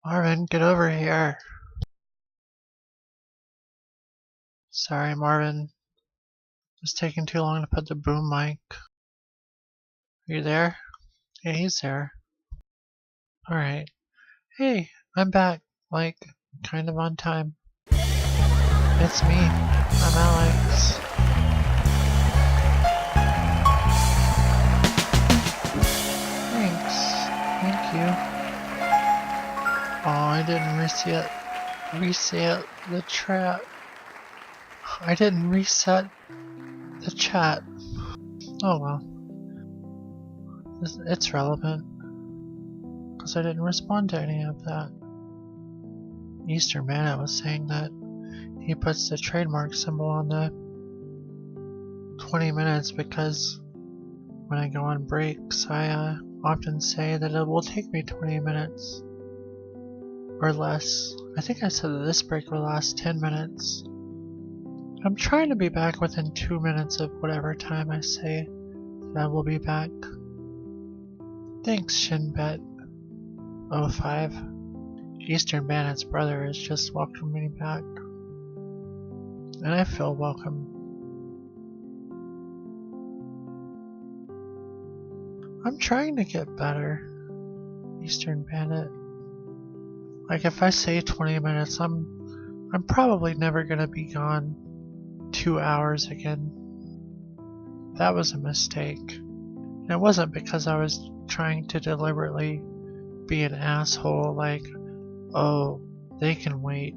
Marvin, get over here. Sorry, Marvin. It's taking too long to put the boom mic. Are you there? Yeah, he's there. Alright. Hey, I'm back. Like, kind of on time. It's me. I'm Alex. Thanks. Thank you. Oh, I didn't reset the chat. I didn't reset the chat. Oh well. It's relevant. Because I didn't respond to any of that. Eastern Mana was saying that he puts the trademark symbol on the 20 minutes because when I go on breaks, I often say that it will take me 20 minutes or less. I think I said that this break will last 10 minutes. I'm trying to be back within 2 minutes of whatever time I say that I will be back. Thanks, Shinbet05. Eastern Bandit's brother has just welcomed me back. And I feel welcome. I'm trying to get better, Eastern Bandit. Like if I say 20 minutes, I'm probably never gonna be gone 2 hours again. That was a mistake. And it wasn't because I was trying to deliberately be an asshole like, oh, they can wait.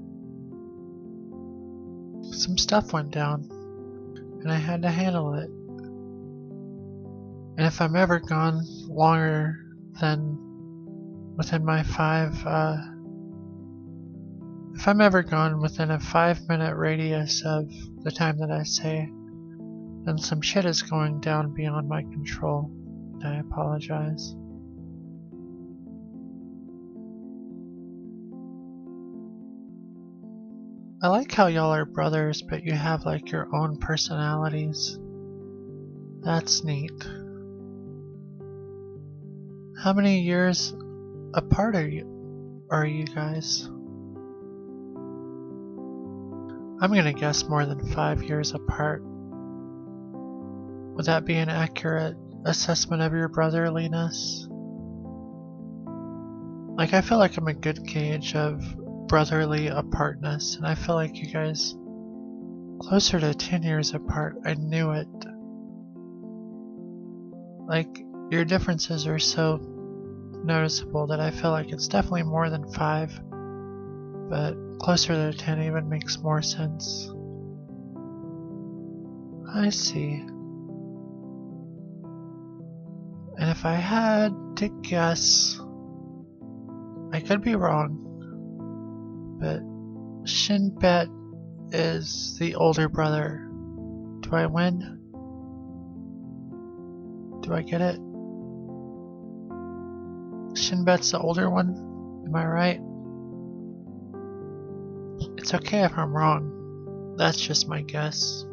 Some stuff went down, and I had to handle it. And if I'm ever gone longer than within my if I'm ever gone within a 5-minute radius of the time that I say, then some shit is going down beyond my control. I apologize. I like how y'all are brothers, but you have like your own personalities. That's neat. How many years apart are you guys? I'm gonna guess more than 5 years apart. Would that be an accurate assessment of your brotherliness? Like, I feel like I'm a good gauge of brotherly apartness, and I feel like you guys closer to 10 years apart. I knew it. Like, your differences are so noticeable that I feel like it's definitely more than 5, but closer to 10 even makes more sense. I see. And if I had to guess, I could be wrong, but Shinbet is the older brother. Do I win? Do I get it? Shinbet's the older one? Am I right? It's okay if I'm wrong. That's just my guess.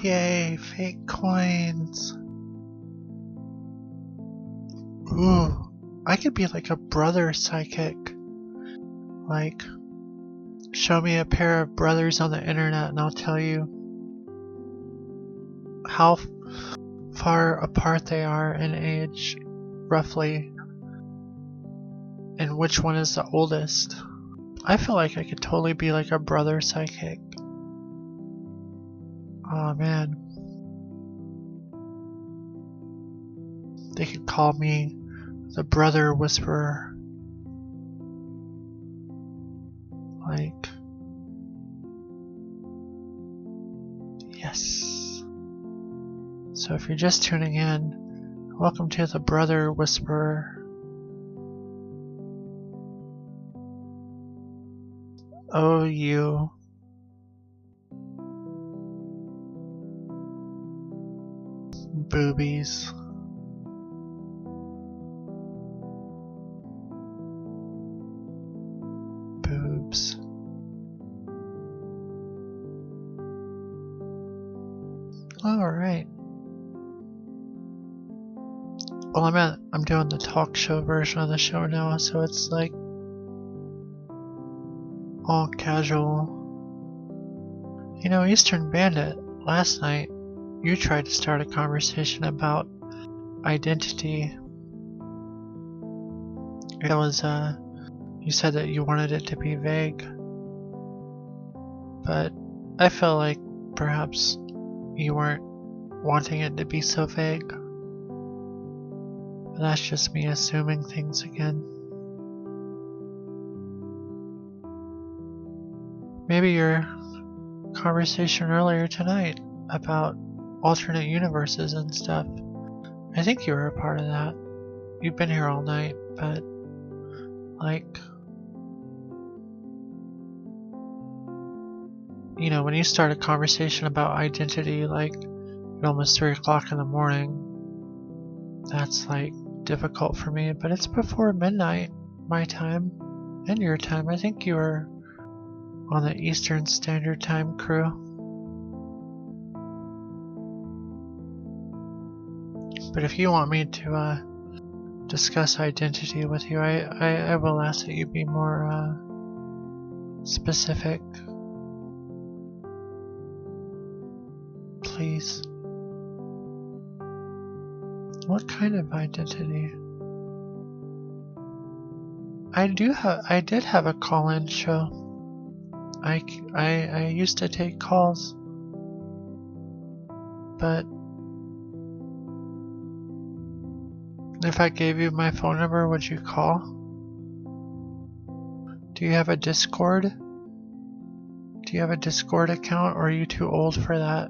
Yay, fake coins. Ooh, I could be like a brother psychic. Like, show me a pair of brothers on the internet and I'll tell you how far apart they are in age, roughly, and which one is the oldest. I feel like I could totally be like a brother psychic. Oh man. They could call me the brother whisperer. Like, yes. So if you're just tuning in, welcome to the brother whisperer. Oh, you. Boobies. Alright. Well, I'm doing the talk show version of the show now, so it's like all casual. You know, Eastern Bandit, last night you tried to start a conversation about identity. It was, you said that you wanted it to be vague. But I felt like perhaps you weren't wanting it to be so vague. But that's just me assuming things again. Maybe your conversation earlier tonight about alternate universes and stuff. I think you were a part of that. You've been here all night, but like, you know, when you start a conversation about identity like at almost 3 o'clock in the morning, that's like difficult for me, but it's before midnight, my time and your time. I think you were on the Eastern Standard Time crew. But if you want me to discuss identity with you, I will ask that you be more specific. Please. What kind of identity? I did have a call-in show. I used to take calls, but if I gave you my phone number, would you call? Do you have a Discord? Do you have a Discord account, or are you too old for that?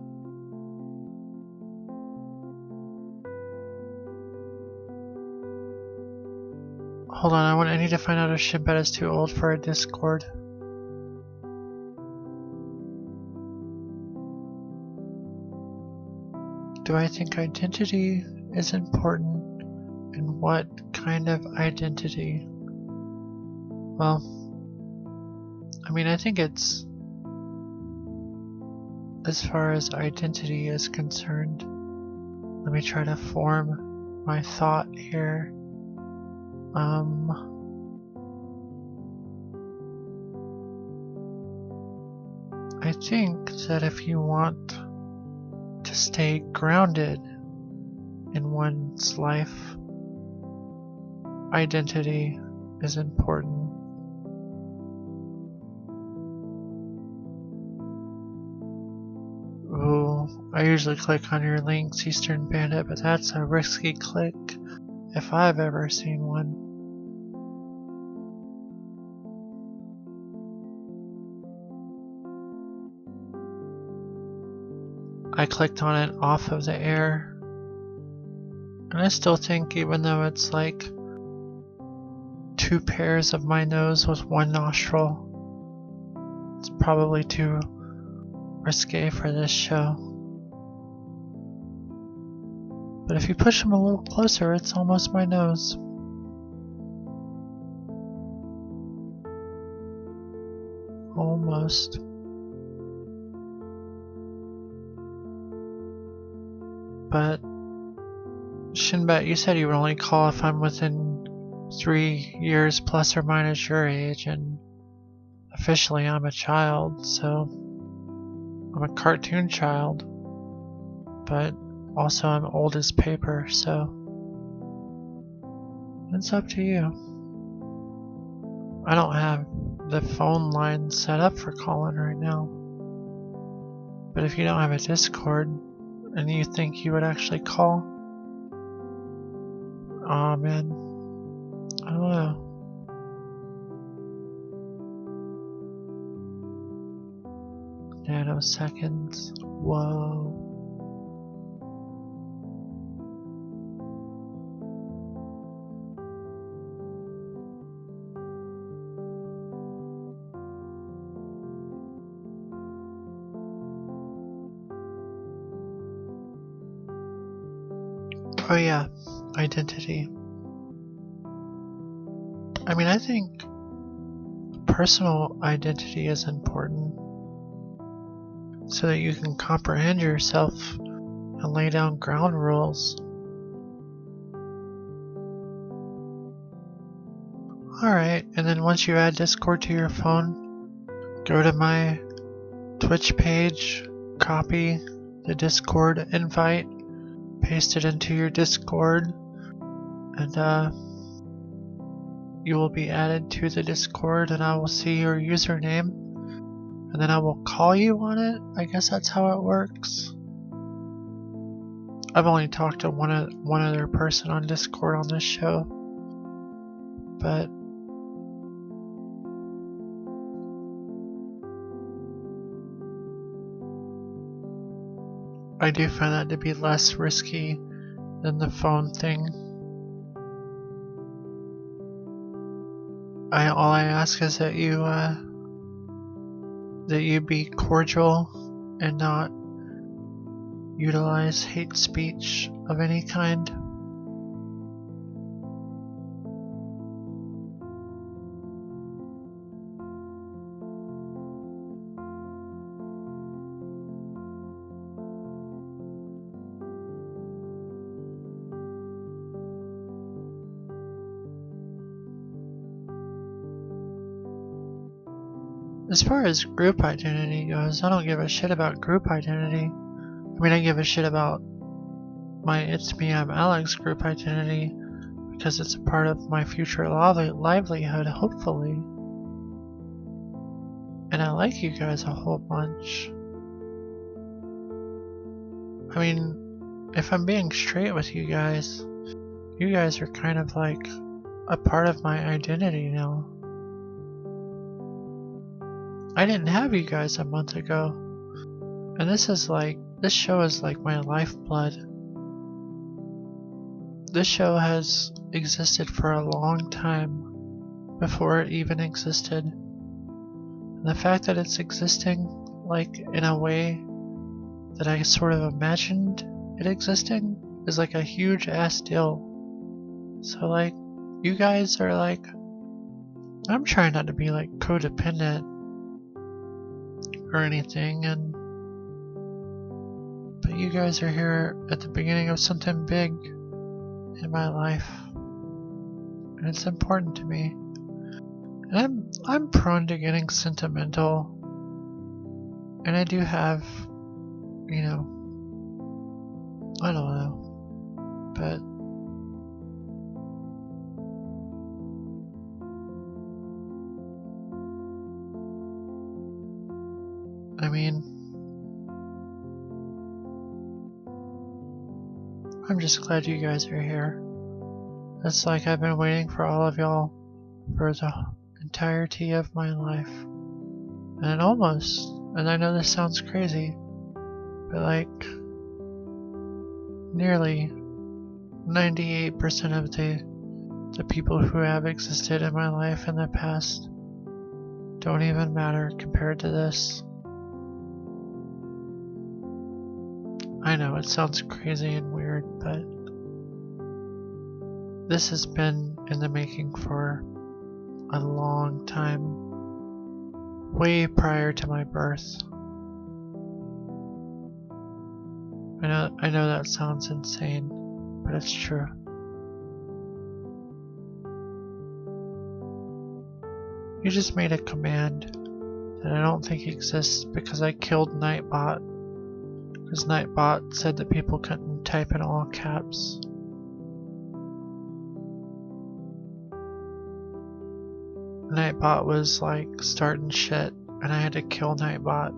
Hold on, I need to find out if Shinbet is too old for a Discord. Do I think identity is important? And what kind of identity? Well, I mean, I think it's, as far as identity is concerned, let me try to form my thought here. I think that if you want to stay grounded in one's life, identity is important. Ooh, I usually click on your links, Eastern Bandit, but that's a risky click if I've ever seen one. I clicked on it off of the air, and I still think, even though it's like 2 pairs of my nose with 1 nostril, it's probably too risque for this show. But if you push them a little closer, it's almost my nose. Almost. But Shinbet, you said you would only call if I'm within 3 years plus or minus your age, and officially I'm a child, so I'm a cartoon child, but also I'm old as paper, so it's up to you. I don't have the phone line set up for calling right now, but if you don't have a Discord and you think you would actually call, aw man, I don't know. Nanoseconds, whoa. Oh yeah, identity. I mean, I think personal identity is important so that you can comprehend yourself and lay down ground rules. Alright, and then once you add Discord to your phone, go to my Twitch page, copy the Discord invite, paste it into your Discord, and you will be added to the Discord, and I will see your username, and then I will call you on it. I guess that's how it works. I've only talked to one other person on Discord on this show, but I do find that to be less risky than the phone thing. All I ask is that you be cordial and not utilize hate speech of any kind. As far as group identity goes, I don't give a shit about group identity. I mean, I give a shit about my It's Me, I'm Alex group identity because it's a part of my future livelihood, hopefully. And I like you guys a whole bunch. I mean, if I'm being straight with you guys are kind of like a part of my identity now. I didn't have you guys a month ago, and this show is like my lifeblood. This show has existed for a long time before it even existed. And the fact that it's existing like in a way that I sort of imagined it existing is like a huge ass deal. So like, you guys are like, I'm trying not to be like codependent or anything, but you guys are here at the beginning of something big in my life, and it's important to me. And I'm prone to getting sentimental, and I do have, you know, I don't know, but I mean, I'm just glad you guys are here. It's like I've been waiting for all of y'all for the entirety of my life. And I know this sounds crazy, but like, nearly 98% of the people who have existed in my life in the past don't even matter compared to this. I know it sounds crazy and weird, but this has been in the making for a long time, way prior to my birth. I know that sounds insane, but it's true. You just made a command that I don't think exists because I killed Nightbot. Because Nightbot said that people couldn't type in all caps. Nightbot was like starting shit, and I had to kill Nightbot.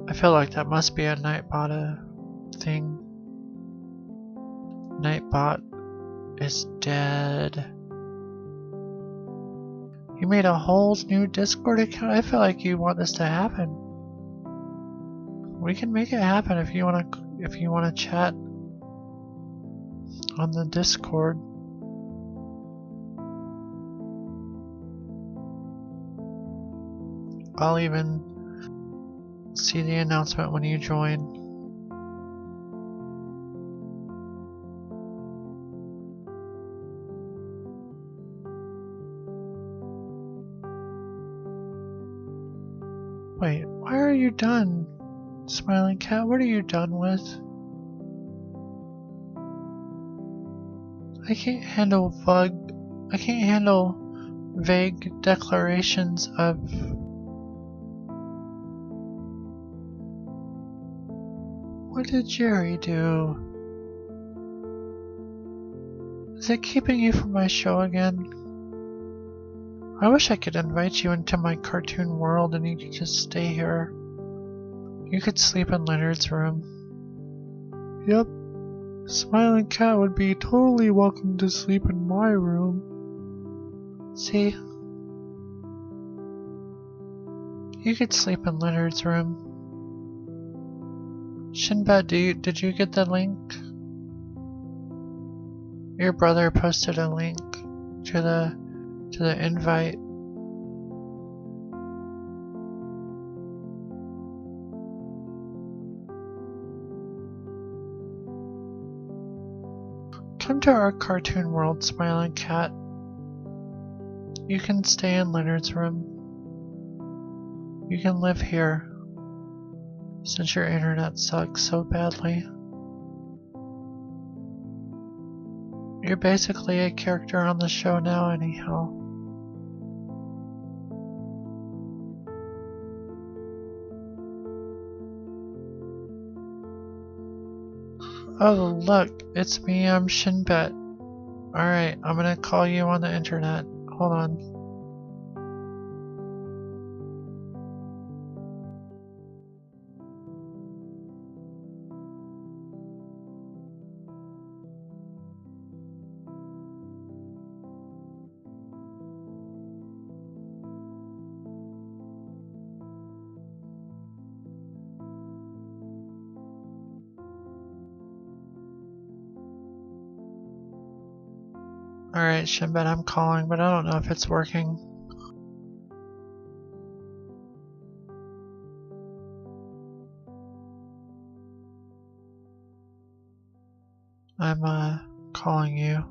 I feel like that must be a Nightbot thing. Nightbot is dead. You made a whole new Discord account? I feel like you want this to happen. We can make it happen if you wanna chat on the Discord. I'll even see the announcement when you join. Wait, why are you done? Smiling Cat, what are you done with? I can't handle vague declarations of... What did Jerry do? Is it keeping you from my show again? I wish I could invite you into my cartoon world and you could just stay here. You could sleep in Leonard's room. Yep. Smiling Cat would be totally welcome to sleep in my room. See? You could sleep in Leonard's room. Shinbet, did you get the link? Your brother posted a link to the invite. Come to our cartoon world, Smiling Cat. You can stay in Leonard's room. You can live here, since your internet sucks so badly. You're basically a character on the show now anyhow. Oh look, it's me, I'm Shinbet. Alright, I'm gonna call you on the internet. Hold on. Alright, Shinbet, I'm calling, but I don't know if it's working. I'm calling you.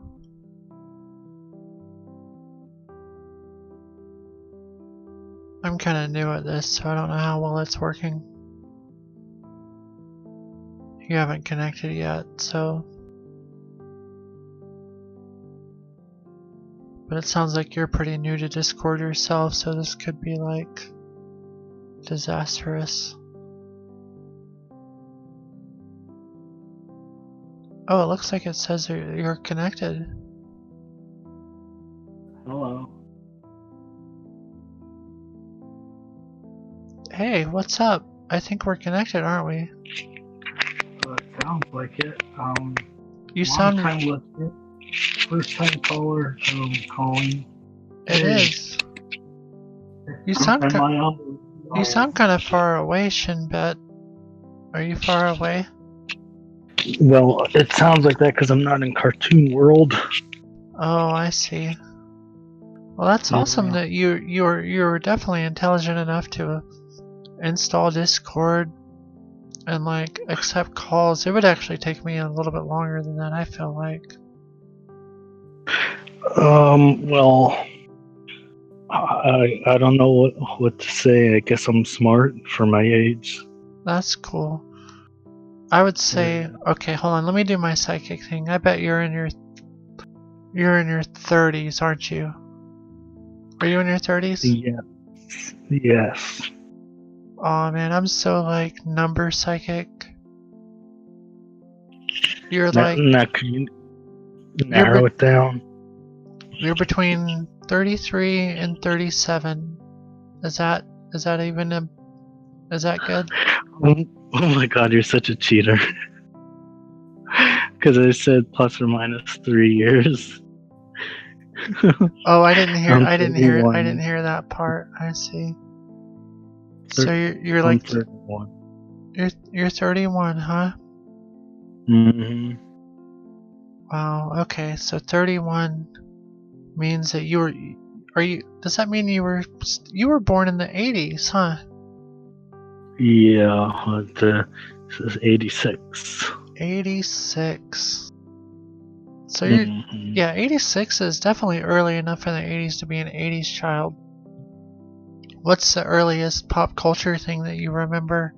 I'm kinda new at this, so I don't know how well it's working. You haven't connected yet, so... But it sounds like you're pretty new to Discord yourself, so this could be like... disastrous. Oh, it looks like it says you're connected. Hello. Hey, what's up? I think we're connected, aren't we? It sounds like it. You sound... Long time listener. First time caller, calling. It is. You sound kind of far away, Shinbet. Are you far away? Well, it sounds like that because I'm not in Cartoon World. Oh, I see. Well, that's awesome that you're definitely intelligent enough to install Discord and like accept calls. It would actually take me a little bit longer than that, I feel like. Well, I don't know what to say. I guess I'm smart for my age. That's cool. I would say, okay, hold on, let me do my psychic thing. I bet you're in your 30s, aren't you? Are you in your 30s? Yes. Aw, man, I'm so like number psychic. You're like... Can you narrow it down? You're between 33 and 37. Is that good? Oh my god, you're such a cheater. Because I said plus or minus 3 years. Oh, I didn't hear that part. I see. So you're like 31. You're 31, huh? Mm-hmm. Wow. Okay, so 31 means that does that mean you were born in the 80s, huh? Yeah, this is 86. 86. So you're, yeah, 86 is definitely early enough in the 80s to be an 80s child. what's the earliest pop culture thing that you remember?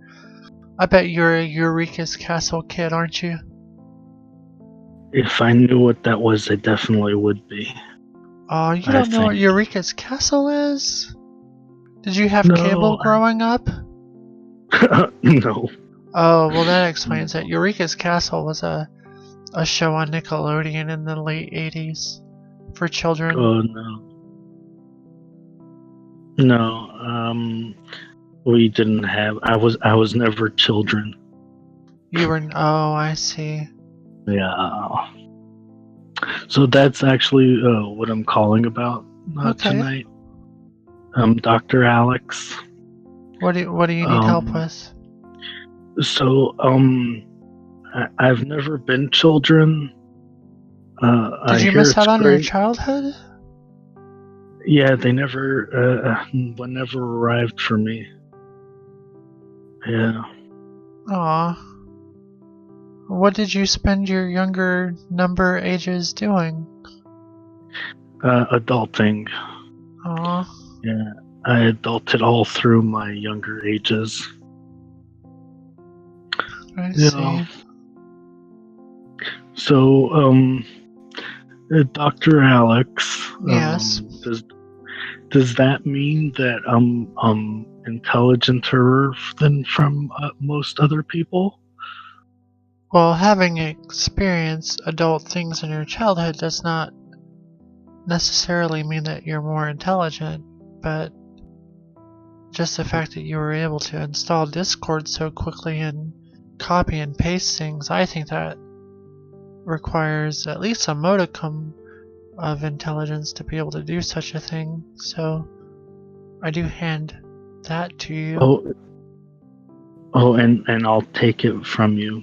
I bet you're a Eureka's Castle kid, aren't you? If I knew what that was, I definitely would be. Oh, you I don't know what think. Eureka's Castle is? Did you have No, cable growing up? No. Oh, well, that explains it. Eureka's Castle was a show on Nickelodeon in the late 80s for children. Oh no. No. We didn't have. I was never children. You were. Oh, I see. Yeah. So that's actually what I'm calling about Okay. tonight. Dr. Alex. What do you need help with? So, I've never been children. Did you miss out on your childhood? Yeah, they never arrived for me. Yeah. Aw. What did you spend your younger number ages doing? Adulting. Aw. Yeah, I adulted all through my younger ages. I see. Yeah. So, Dr. Alex. Yes. Does that mean that I'm intelligenter than from most other people? Well, having experienced adult things in your childhood does not necessarily mean that you're more intelligent, but just the fact that you were able to install Discord so quickly and copy and paste things, I think that requires at least a modicum of intelligence to be able to do such a thing. So I do hand that to you. Oh, and I'll take it from you.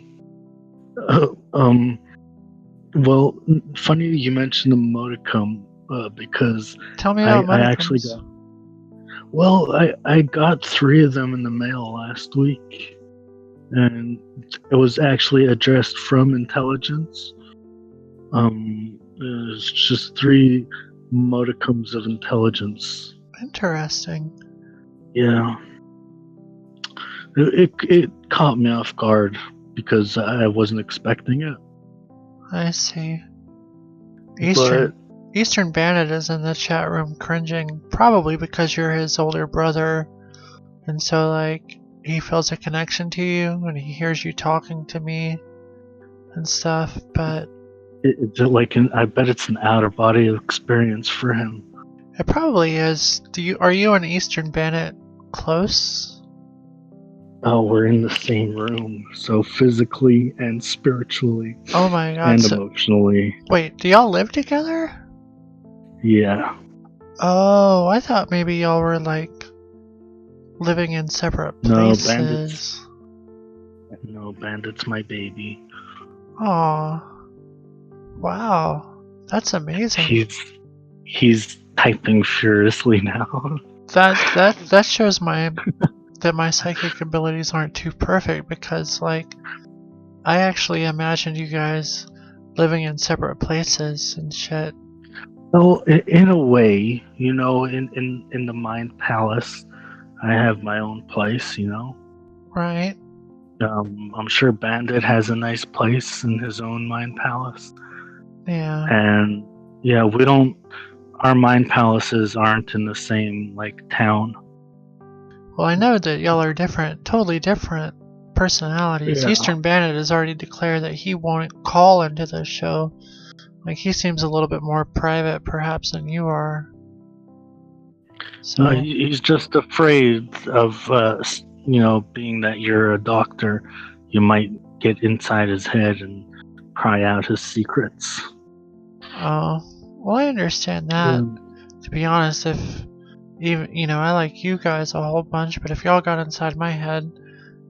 Well, funny you mentioned the modicum because Tell me about I actually modicums. got. Well, I got 3 of them in the mail last week, and it was actually addressed from intelligence. It's just 3 modicums of intelligence. Interesting. Yeah. It caught me off guard because I wasn't expecting it. I see. But Eastern Bandit is in the chat room cringing, probably because you're his older brother, and so like he feels a connection to you and he hears you talking to me and stuff. But it's like I bet it's an out of body experience for him. it probably is. Are you and Eastern Bandit close? Oh, we're in the same room, so physically and spiritually. Oh my god. And emotionally. Wait, do y'all live together? Yeah. Oh, I thought maybe y'all were like living in separate places. No, Bandit's my baby. Aw. Wow. That's amazing. He's typing furiously now. That shows that my psychic abilities aren't too perfect, because like I actually imagined you guys living in separate places and shit. Well, in a way, you know, in the Mind Palace, I have my own place, you know. Right. I'm sure Bandit has a nice place in his own Mind Palace. Yeah. And yeah, our Mind Palaces aren't in the same like town. Well, I know that y'all are different, totally different personalities. Yeah. Eastern Bandit has already declared that he won't call into the show. Like, he seems a little bit more private, perhaps, than you are. So He's just afraid of, being that you're a doctor, you might get inside his head and pry out his secrets. Oh, well, I understand that. To be honest, if even, I like you guys a whole bunch, but if y'all got inside my head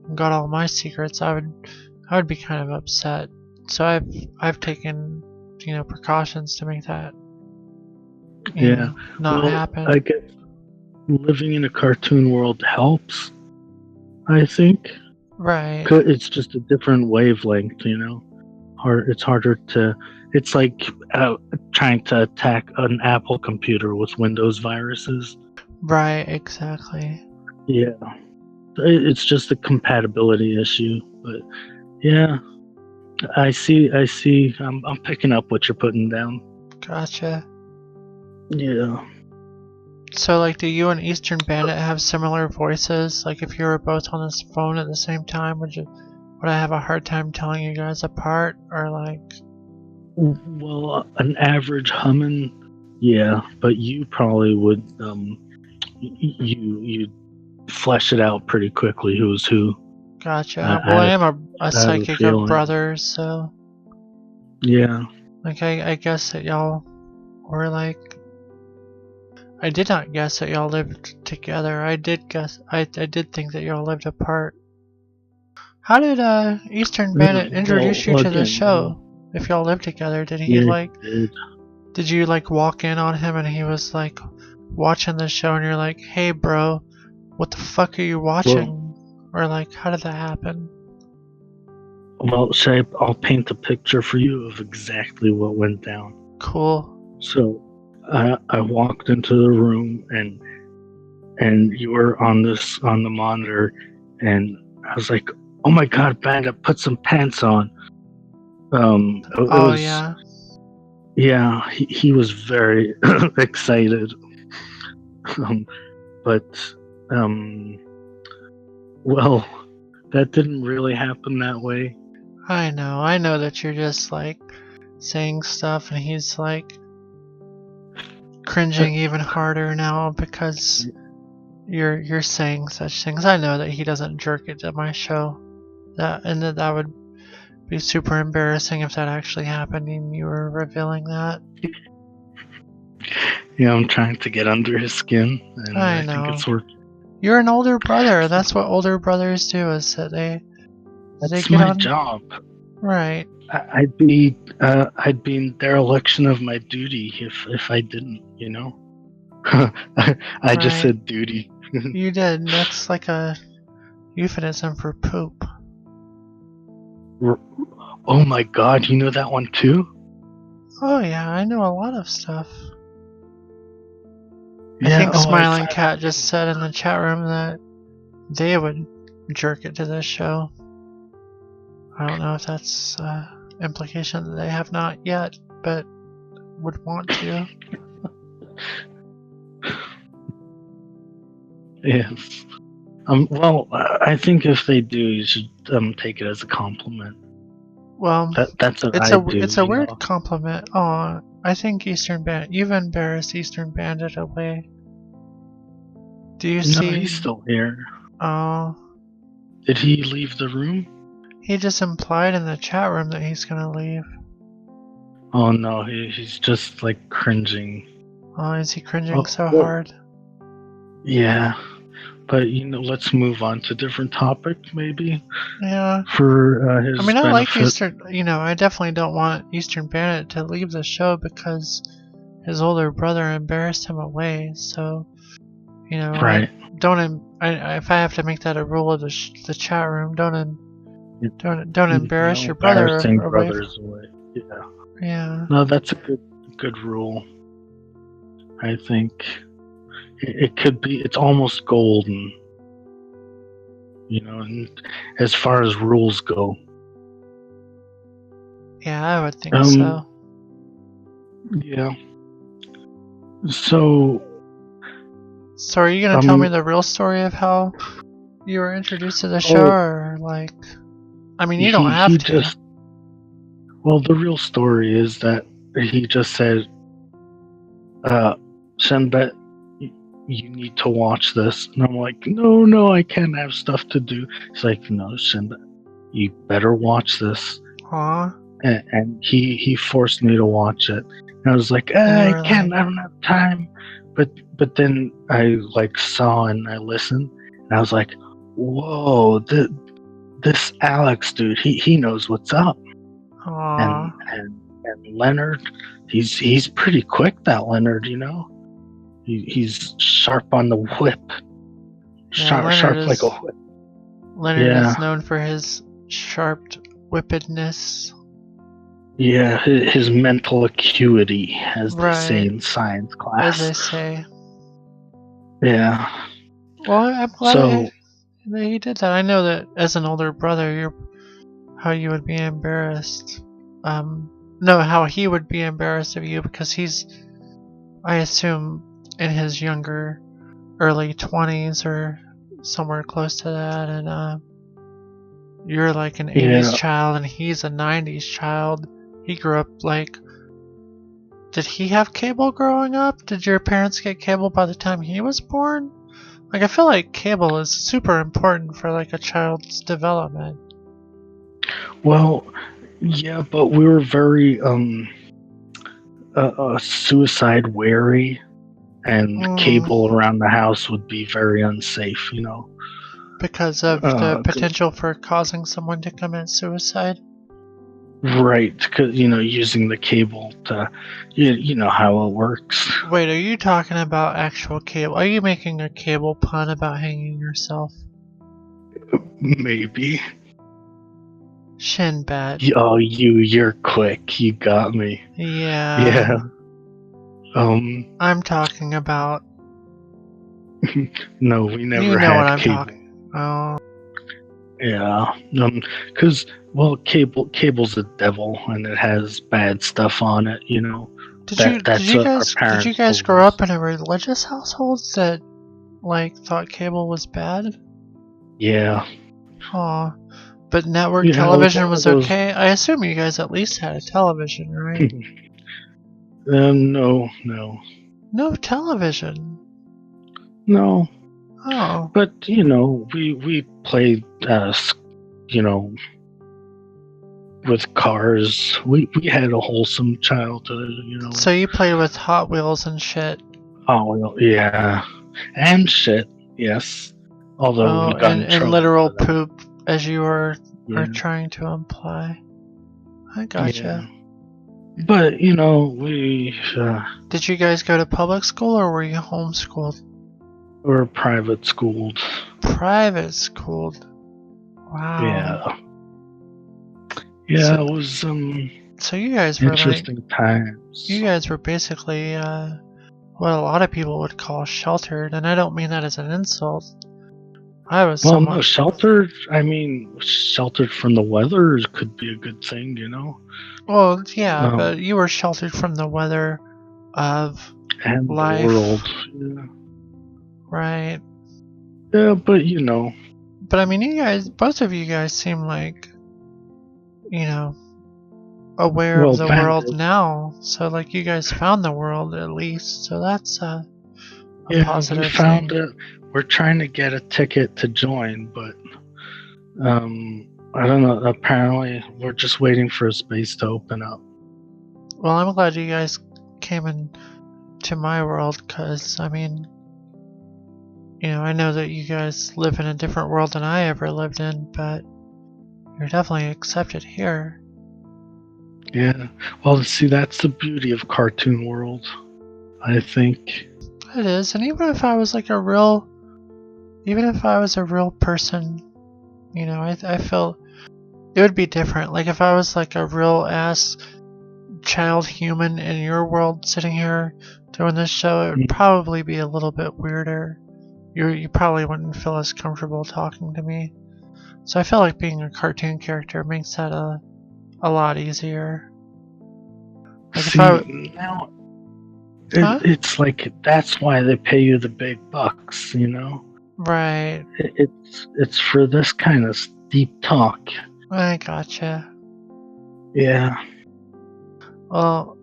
and got all my secrets, I would be kind of upset. So I've taken, precautions to make that not happen. I guess living in a cartoon world helps, I think. Right. It's just a different wavelength, It's harder to. It's like trying to attack an Apple computer with Windows viruses. Right, exactly. Yeah, it's just a compatibility issue. But yeah, I see. I'm picking up what you're putting down. Gotcha. Yeah. So, like, do you and Eastern Bandit have similar voices? Like, if you were both on this phone at the same time, would I have a hard time telling you guys apart? Or, like... Well, an average humming, yeah, but you probably would you flesh it out pretty quickly who's who. Gotcha. Well, I am a I have a psychic of feeling. brothers, so... Yeah. Like, I guess that y'all were, like... I did not guess that y'all lived together. I did think that y'all lived apart. How did Eastern Bandit introduce you to the show? If y'all lived together, did he did you like walk in on him and he was like watching the show and you're like, hey bro, what the fuck are you watching? Or like, how did that happen? Well, I'll paint a picture for you of exactly what went down. Cool. So I walked into the room and you were on the monitor, and I was like, oh my god, Bandit, put some pants on. Yeah. Yeah, he was very excited. Well, that didn't really happen that way. I know that you're just like saying stuff and he's like cringing even harder now because you're saying such things. I know that he doesn't jerk it to my show. That would be super embarrassing if that actually happened and you were revealing that. Yeah, I'm trying to get under his skin, and I I think it's working. You're an older brother. That's what older brothers do. Is that That's my job. Right. I'd be in dereliction of my duty if I didn't. You know. I just said duty. You did. That's like a euphemism for poop. Oh my god, you know that one too? Oh yeah, I know a lot of stuff. I think Smiling Cat just said in the chat room that they would jerk it to this show. I don't know if that's implication that they have not yet, but would want to. Yes. Well, I think if they do, you should take it as a compliment. Well, that's what it's a weird compliment. Oh, I think you've embarrassed Eastern Bandit away. Do you see? No, he's still here. Oh. Did he leave the room? He just implied in the chat room that he's gonna leave. Oh no, he's just like cringing. Oh, is he cringing so hard? Yeah. But let's move on to different topic, maybe. Yeah. For his. I mean, I benefit. like Eastern. I definitely don't want Eastern Bandit to leave the show because his older brother embarrassed him away. So, right. If I have to make that a rule of the chat room, don't embarrass your brother. Embarrassing brothers away. Yeah. Yeah. No, that's a good rule. I think. It could be. It's almost golden, and as far as rules go. Yeah, I would think so. Yeah. So are you gonna tell me the real story of how you were introduced to the show, or like? I mean, you don't have to. Well, the real story is that he just said, "Shenbet, you need to watch this," and I'm like, no, I can't have stuff to do. He's like, no, Shenbet, you better watch this. Aww. And he forced me to watch it, and I was like, I can't, I don't have time. But then I saw and I listened, and I was like, whoa, this Alex dude, he knows what's up. Aww. And Leonard, he's pretty quick. That Leonard, he's sharp on the whip. Sharp like a whip. Leonard is known for his sharp whippedness. Yeah, his mental acuity, as they say in science class. As they say. Yeah. Well, I'm glad So that he did that. I know that as an older brother, how you would be embarrassed. No, how he would be embarrassed of you because he's, I assume, in his younger, early 20s or somewhere close to that, and you're like an 80s yeah. child and he's a 90s child. He grew up like. Did he have cable growing up? Did your parents get cable by the time he was born? Like, I feel like cable is super important for like a child's development. Well, yeah, but we were very suicide wary, and Mm, cable around the house would be very unsafe. because of the 'Cause potential for causing someone to commit suicide. right, because using the cable to, you know how it works. Wait, are you talking about actual cable? Are you making a cable pun about hanging yourself? Maybe. Shin bet. Oh, you're quick. You got me. Yeah, Yeah. Um. I'm talking about. No, we You never know what had I'm cable. talking. Oh, Yeah. Because well, cable's the devil, and it has bad stuff on it. That's what our did you parents guys told grow us. up in a religious household that like thought cable was bad? Yeah. Aw. But network It was television one of was those. okay? I assume you guys at least had a television, right? No, no, No television. no. Oh. But we played, you know, with cars. We had a wholesome childhood. So you played with Hot Wheels and shit. Oh well, yeah, and shit. Yes, although we Oh, got in and trouble literal for that. poop, as you are Yeah, trying to imply. I yeah. gotcha. But we Did you guys go to public school or were you homeschooled? were private schooled. Private schooled. Wow. Yeah, So, yeah. It was so you guys were like, interesting times. you guys were basically what a lot of people would call sheltered, and I don't mean that as an insult. I was Well, no, somewhat. sheltered. I mean, sheltered from the weather could be a good thing. Well, yeah, Um, but you were sheltered from the weather of and the life, world. Yeah, right? yeah, but But I mean, you guys, both of you guys seem like, you know, aware of well, the back. world now. So, like, you guys found the world at least. So that's a Yeah, we positive found thing. it. We're trying to get a ticket to join, but I don't know. Apparently, we're just waiting for a space to open up. Well, I'm glad you guys came into my world because, I mean, I know that you guys live in a different world than I ever lived in, but you're definitely accepted here. Yeah. Well, see, that's the beauty of Cartoon World, I think. It is, and even if I was a real person, I feel it would be different. Like if I was like a real ass child human in your world sitting here doing this show, it would probably be a little bit weirder. You probably wouldn't feel as comfortable talking to me. So I feel like being a cartoon character makes that a lot easier. Like if I, See, now huh? it's like that's why they pay you the big bucks. Right. It's for this kind of deep talk. I gotcha. Yeah. Well,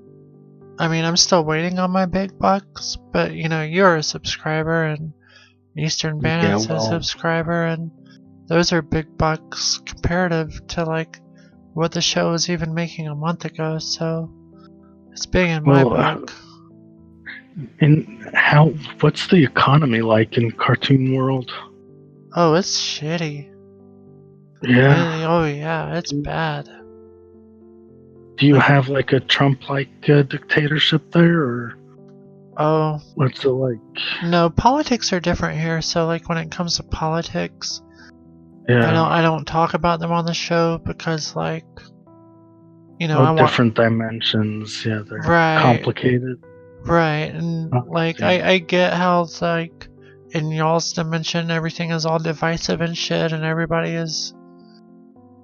I mean, I'm still waiting on my big bucks, but you're a subscriber and Eastern Yeah. Bandit's a Well. subscriber, and those are big bucks comparative to like what the show was even making a month ago, so it's big in my Well. book. And what's the economy like in Cartoon World? Oh, it's shitty. Yeah. Oh yeah, it's bad. Do you Like, have like a Trump-like dictatorship there, or oh what's it like? no, politics are different here. So like when it comes to politics, Yeah. I don't talk about them on the show because like Oh, I want different dimensions. Yeah, they're right. complicated. Right, and Oh, like see. I get how it's like in y'all's dimension, everything is all divisive and shit, and everybody is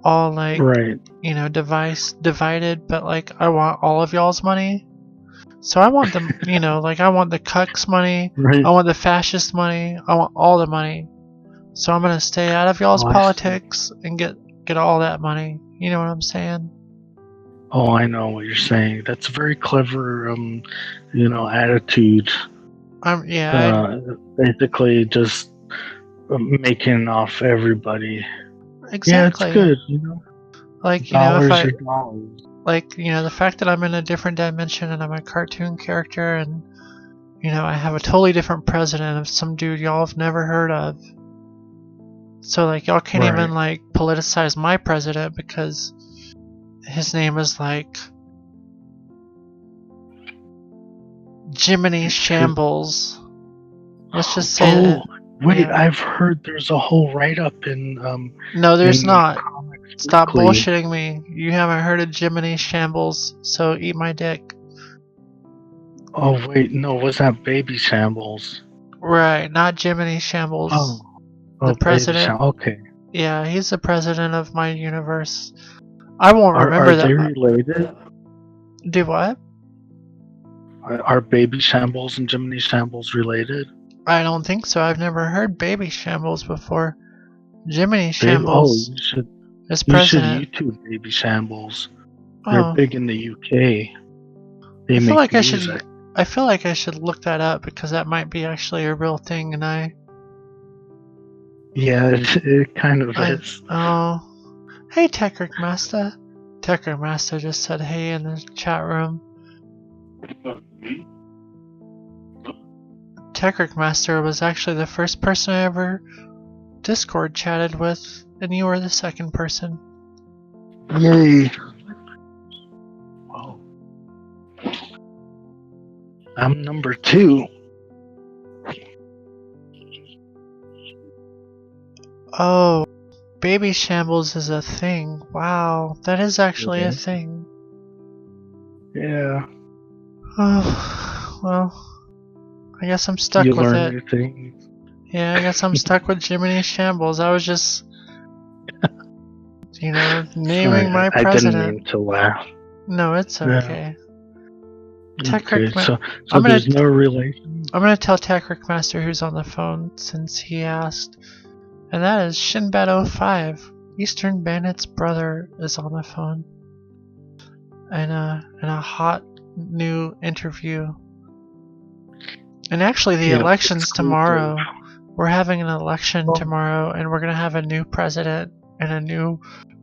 all like, Right. you know, divided. But like, I want all of y'all's money. So I want the, you know, like I want the cucks money. Right. I want the fascist money. I want all the money. So I'm gonna stay out of y'all's Oh, I see. politics and get all that money. You know what I'm saying? Oh, I know what you're saying. That's a very clever, attitude. Yeah, Basically just making off everybody. exactly. Yeah, it's good, you know. Like, you know, if Dollars I, are dollars. like, you know, the fact that I'm in a different dimension and I'm a cartoon character and, you know, I have a totally different president of some dude y'all have never heard of. So, like, y'all can't Right. even, like, politicize my president because his name is, like, Jiminy Shambles. Let's just say that. Wait, Yeah. I've heard there's a whole write-up in No, there's in not. Comics Stop Weekly. bullshitting me. You haven't heard of Jiminy Shambles, so eat my dick. Oh wait, no, was that Baby Shambles? Right, not Jiminy Shambles. The The president. Okay. Yeah, he's the president of my universe. I won't remember Are that. they related? Do what? Are Baby Shambles and Jiminy Shambles related? I don't think so. I've never heard Baby Shambles before. Jiminy Shambles is You should president. YouTube Baby Shambles. Oh, They're big in the UK. They I feel make like music. I feel like I should look that up because that might be actually a real thing, and Yeah, it kind of is. Oh, hey Tekrick Master. Tekrick Master just said hey in the chat room. Tekrick Master was actually the first person I ever Discord chatted with, and you were the second person. Yay! Wow. I'm number 2. Oh, Baby Shambles is a thing. Wow, that is actually a Okay. thing. Yeah. Oh, well, I guess I'm stuck You with learn it. new things. Yeah, I guess I'm stuck with Jiminy Shambles. I was just, you know, naming my I didn't president. mean to laugh. No, it's okay. Okay, so I'm there's gonna- no relation? I'm gonna tell Tekrick Master who's on the phone since he asked. And that is Shinbat05. Eastern Bandit's brother is on the phone. And a hot new interview. And actually the election's tomorrow. We're having an election tomorrow and we're gonna have a new president and a new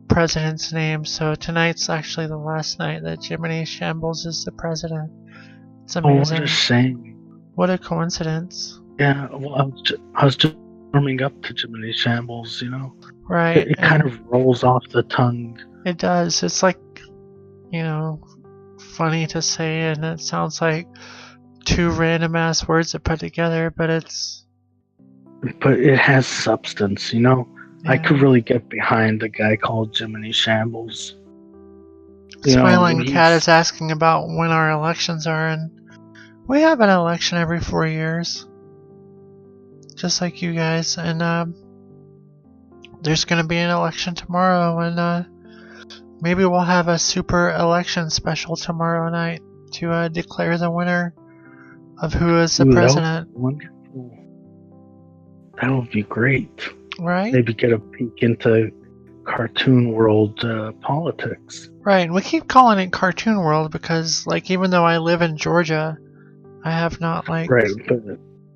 president's name. So tonight's actually the last night that Jiminy Shambles is the president. It's amazing. What a shame. What a coincidence. Yeah, well, I was just warming up to Jiminy Shambles, you know? Right. It kind of rolls off the tongue. It does. It's like, you know, funny to say, and it sounds like two random ass words that put together, but it has substance, you know? yeah. I could really get behind a guy called Jiminy Shambles. Smiling Cat is asking about when our elections are, and we have an election every 4 years. Just like you guys, and there's gonna be an election tomorrow, and maybe we'll have a super election special tomorrow night to declare the winner of who is the president. Wonderful. That would be great. Right? Maybe get a peek into cartoon world politics. Right, we keep calling it Cartoon World because, like, even though I live in Georgia, I have not, like... Right, but...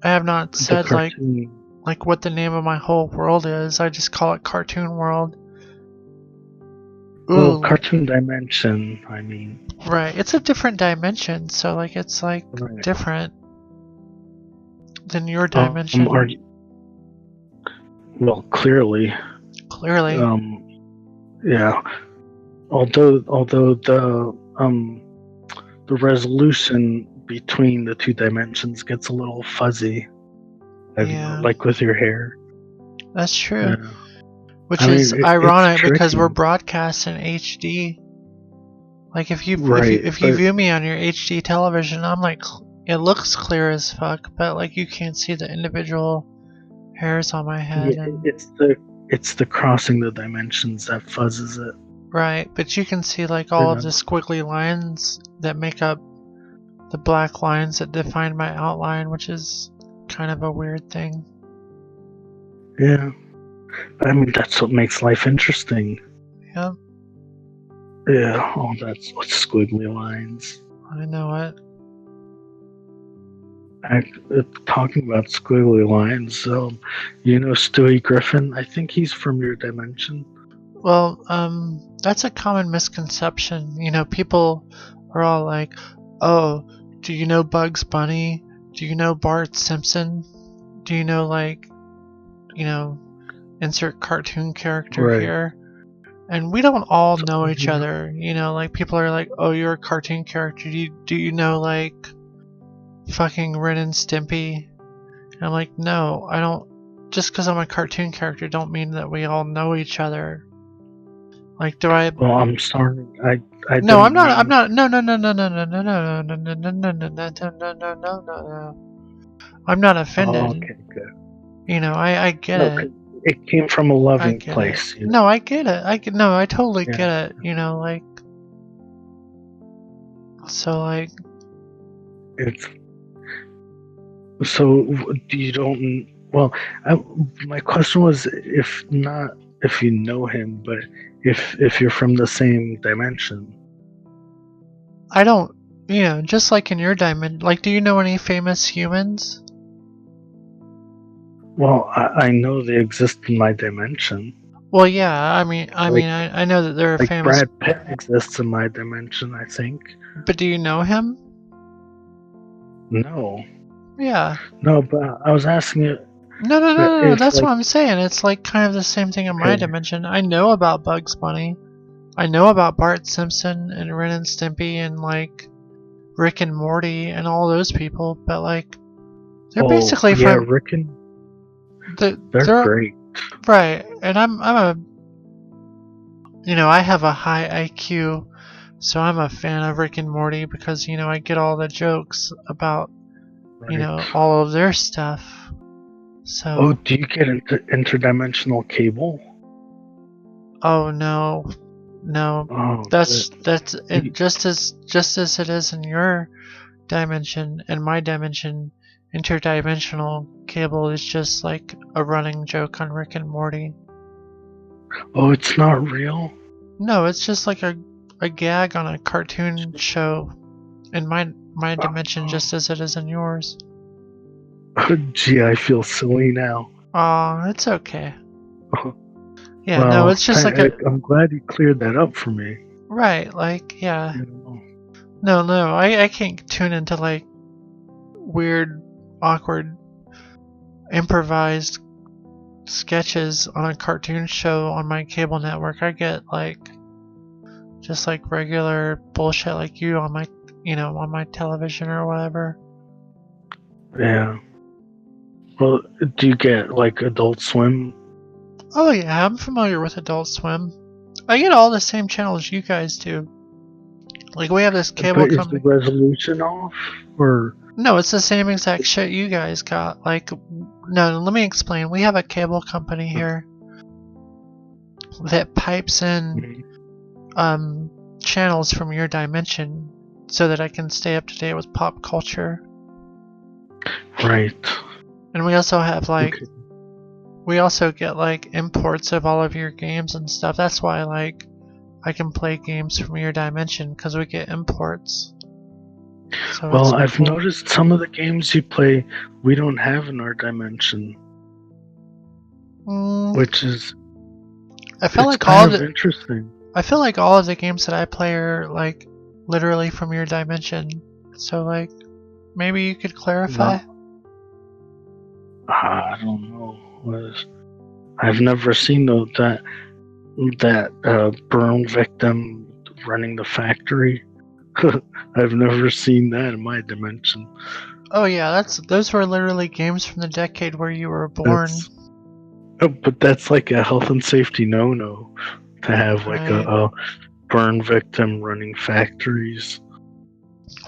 I have not said, cartoon... like what the name of my whole world is. I just call it Cartoon World. Ooh. Well, Cartoon Dimension, I mean. Right, it's a different dimension, so, like, it's, like, different than your dimension. Well, clearly. Clearly. Yeah. Although the resolution between the two dimensions gets a little fuzzy. Like with your hair. That's true. Yeah. Which is ironic because we're broadcast in HD. Like if you view me on your HD television, I'm like, it looks clear as fuck, but like you can't see the individual hairs on my head, Yeah, and it's the crossing the dimensions that fuzzes it. right, but you can see like You all of know? the squiggly lines that make up the black lines that define my outline, which is kind of a weird thing. Yeah. I mean, that's what makes life interesting. Yep, Yeah, all that's what squiggly lines. I know it. Talking about squiggly lines, you know Stewie Griffin? I think he's from your dimension. Well, that's a common misconception. You know, people are all like, "Oh, do you know Bugs Bunny? Do you know Bart Simpson? Do you know like, you know, insert cartoon character Right. here?" And we don't all know each Yeah. other. You know, like people are like, "Oh, you're a cartoon character. Do you know like fucking Ren and Stimpy?" And I'm like, "No, I don't. Just because I'm a cartoon character, don't mean that we all know each other." Like, do I? Well, I'm sorry. I No, I'm didn't not. I'm mean. not. No, no, no, no, no, no, no, no, no, no, no, no, no, no, no, no, no, no. I'm not Oh, offended. okay, good. You know, I get No, it. 'cause it came from a I loving get it. place, you know. No, I get it. No, I totally Yeah. get it. You know, like, so like, It's so you don't. Well, my question was if not if you know him, but if you're from the same dimension. I don't. You know, just like in your diamond. Like, do you know any famous humans? Well, I know they exist in my dimension. Well, yeah. I mean, Like I know that they're like famous. Brad Pitt exists in my dimension. I think. But do you know him? No, Yeah. no, but I was asking you No, no, no, no, no. if That's like what I'm saying. It's like kind of the same thing in my okay, dimension. I know about Bugs Bunny. I know about Bart Simpson and Ren and Stimpy and like Rick and Morty and all those people, but like they're oh basically yeah, from Rick and they're they're great. right. And I'm a you know I have a high IQ, so I'm a fan of Rick and Morty because you know I get all the jokes about you Right. know all of their stuff. Oh, So do you get interdimensional cable? oh no, no, Oh, that's you- just as it is in your dimension and my dimension. Interdimensional cable is just like a running joke on Rick and Morty. oh, it's not real. No, it's just like a gag on a cartoon show in my dimension just as it is in yours. Gee, I feel silly now. Aw, it's okay. Yeah, no, Well, it's just like I'm glad you cleared that up for me. right, like, yeah. You know. No, I can't tune into like weird, awkward, improvised sketches on a cartoon show on my cable network. I get like just like regular bullshit like you on my on my television or whatever. Yeah. Well, do you get like Adult Swim? Oh yeah, I'm familiar with Adult Swim. I get all the same channels you guys do. Like we have this cable But is the company. resolution off? Or No, it's the same exact shit you guys got. Like, no, let me explain. We have a cable company here that pipes in channels from your dimension so that I can stay up to date with pop culture. right? And we also have like Okay. we also get like imports of all of your games and stuff. That's why like I can play games from your dimension because we get imports. So Well, it's I've cool. noticed some of the games you play we don't have in our dimension, which is I feel it's like all kind of of interesting. I feel like all of the games that I play are like literally from your dimension. So like maybe you could clarify. I don't know. I've never seen that burn victim running the factory. I've never seen that in my dimension. Oh yeah, those were literally games from the decade where you were born. But that's like a health and safety no-no to have like Right. a burn victim running factories.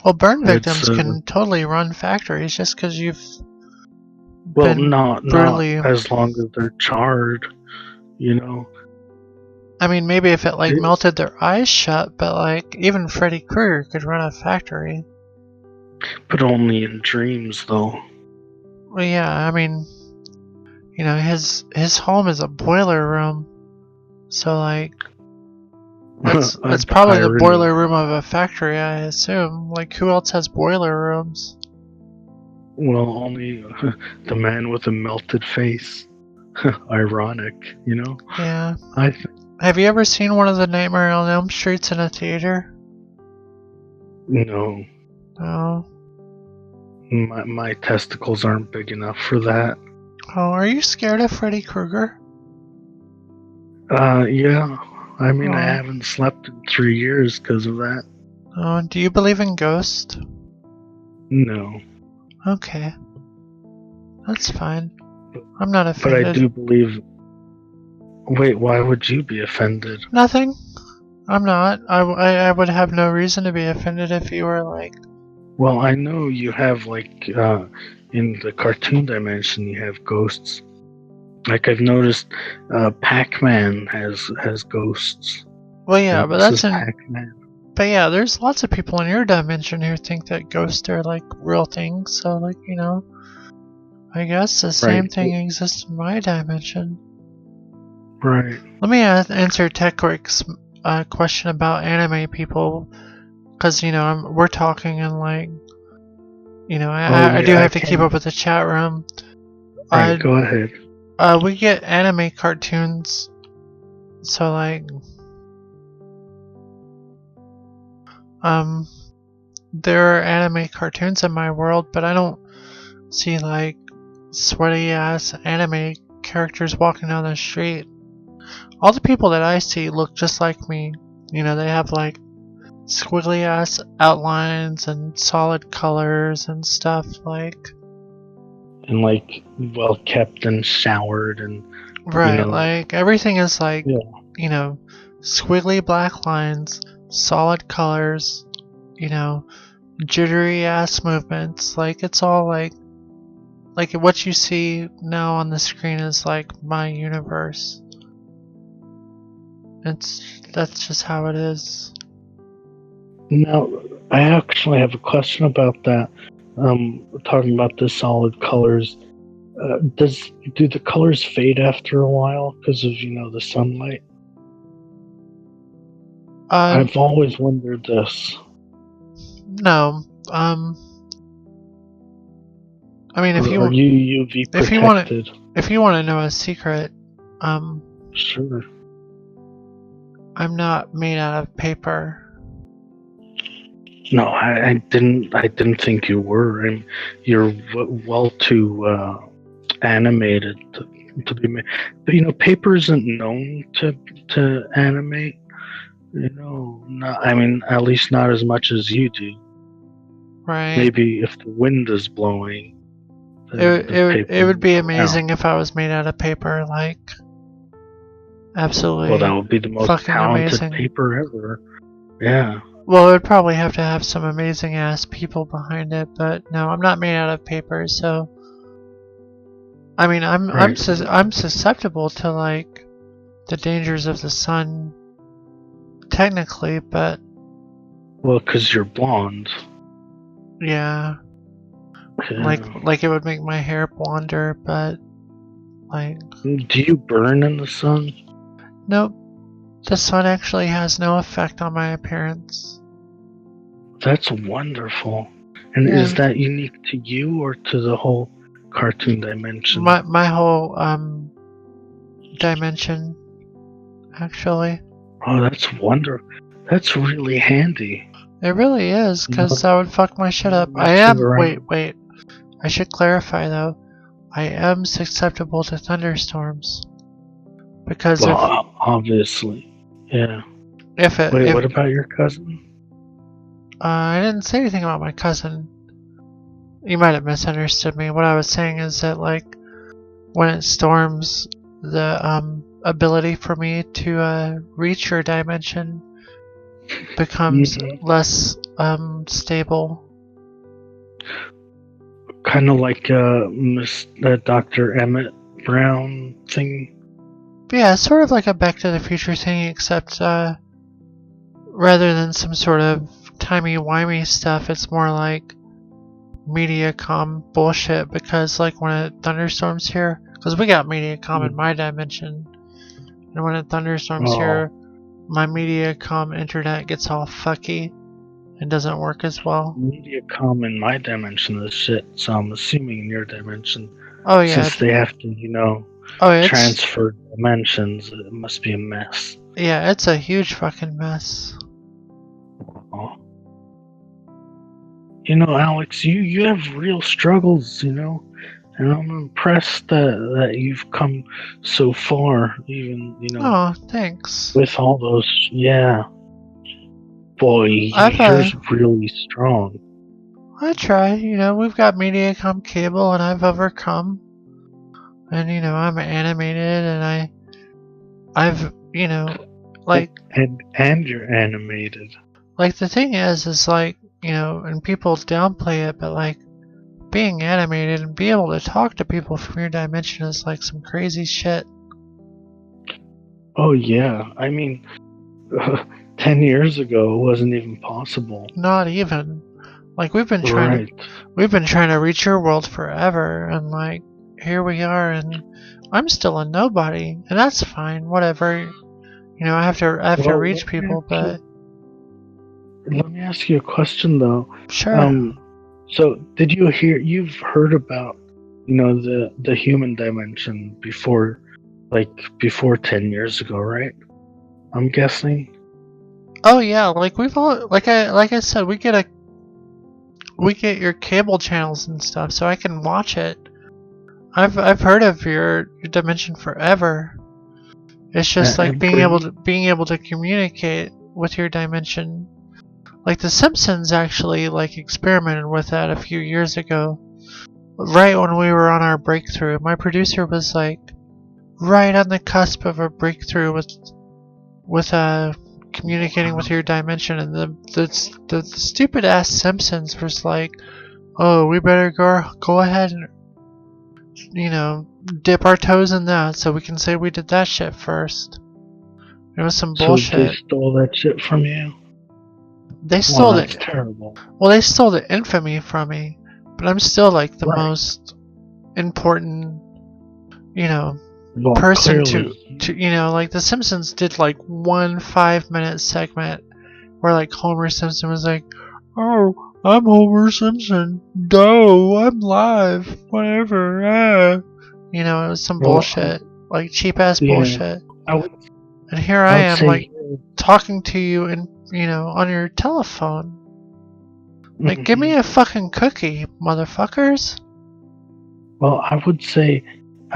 Well, burn It's, victims can totally run factories just because you've Well, been not brutally. as long as they're charred, you know. I mean, maybe if it like It, melted their eyes shut, but like even Freddy Krueger could run a factory. but only in dreams, though. Well, yeah, I mean, you know, his home is a boiler room, so like that's probably the Irony. boiler room of a factory, I assume. Like, who else has boiler rooms? Well, only the man with a melted face. Ironic, you know. Yeah. I think Have you ever seen one of the Nightmare on Elm Streets in a theater? no. No. My testicles aren't big enough for that. Oh, are you scared of Freddy Krueger? Yeah. I mean, I Oh. haven't slept in 3 years because of that. Oh, do you believe in ghosts? No. Okay. That's fine. I'm not But I offended. do believe. Wait, why would you be offended? Nothing. I'm not. I would have no reason to be offended if you were like. Well, I know you have, like, in the cartoon dimension, you have ghosts. Like, I've noticed Pac-Man has ghosts. Well, yeah, but This that's is in. Pac-Man. But yeah, there's lots of people in your dimension who think that ghosts are like real things. So like, you know, I guess the same Right. thing exists in my dimension. Right. Let me answer TechWorks' question about anime people, because you know we're talking and like, you know, I do yeah, have to keep up with the chat room. Right, go ahead. We get anime cartoons, so like, there are anime cartoons in my world, but I don't see like sweaty ass anime characters walking down the street. All the people that I see look just like me. You know, they have like squiggly ass outlines and solid colors and stuff like. And, like, well kept and showered and. Right, You know, like everything is like, yeah. you know, squiggly black lines, solid colors, you know, jittery ass movements. Like it's all like what you see now on the screen is like my universe. That's just how it is. Now, I actually have a question about that. Talking about the solid colors, do the colors fade after a while because of the sunlight? I've always wondered this. No. I mean, if Are you UV protected? if you want to know a secret, Sure. I'm not made out of paper. No, I didn't think you were. And you're well too animated to be made. But paper isn't known to animate. I mean, at least not as much as you do. Right. Maybe if the wind is blowing. It would be amazing if I was made out of paper, like absolutely. Well, that would be the most fucking talented amazing. paper ever. Yeah. Well, it would probably have to have some amazing ass people behind it, but no, I'm not made out of paper, so I mean, I'm susceptible to like the dangers of the sun, technically, but well, because you're blonde. Yeah. Like it would make my hair blonder, but like. Do you burn in the sun? Nope. The sun actually has no effect on my appearance. That's wonderful. And is that unique to you or to the whole cartoon dimension? My whole dimension, actually. Oh, that's wonderful. That's really handy. It really is, because that would fuck my shit up. Wait. I should clarify though. I am susceptible to thunderstorms. Because obviously. Yeah. What about your cousin? I didn't say anything about my cousin. You might have misunderstood me. What I was saying is that, like, when it storms, the ability for me to reach your dimension becomes less stable. kind of like Dr. Emmett Brown thing. But yeah, it's sort of like a Back to the Future thing, except rather than some sort of timey-wimey stuff, it's more like Mediacom bullshit, because like when it thunderstorms here, because we got Mediacom in my dimension, and when it thunderstorms here, my Mediacom internet gets all fucky and doesn't work as well. Mediacom in my dimension is shit, so I'm assuming in your dimension, oh yeah, since they have to, transfer dimensions, it must be a mess. Yeah, it's a huge fucking mess. Oh. Alex, you have real struggles, and I'm impressed that you've come so far, even, Oh, thanks. with all those, yeah. Boy, you're really strong. I try, we've got Mediacom cable and I've overcome. And, I'm animated and I've, like... And you're animated. Like, the thing is like, and people downplay it, but like, being animated and be able to talk to people from your dimension is like some crazy shit. Oh yeah, I mean, 10 years ago it wasn't even possible. Not even. Like, we've been trying to reach your world forever, and like, here we are, and I'm still a nobody, and that's fine, whatever. I have to reach people, but... Let me ask you a question, though. Sure. So, you've heard about, the human dimension before 10 years ago, right? I'm guessing. Oh yeah, like we've all, like I said, we get your cable channels and stuff, so I can watch it. I've heard of your dimension forever. It's just like being able to communicate with your dimension. Like the Simpsons actually like experimented with that a few years ago. Right when we were on our breakthrough, my producer was like right on the cusp of a breakthrough with communicating with your dimension, and the stupid ass Simpsons was like, oh, we better go ahead and dip our toes in that so we can say we did that shit first. It was some bullshit. So they stole that shit from you? They stole that's terrible. Well, they stole the infamy from me, but I'm still like the most important, person to like the Simpsons did like one 5-minute segment where like Homer Simpson was like, oh, I'm Homer Simpson, I'm live, whatever, it was some bullshit, like cheap ass bullshit. And here I am like talking to you and on your telephone. Like, give me a fucking cookie, motherfuckers. Well, I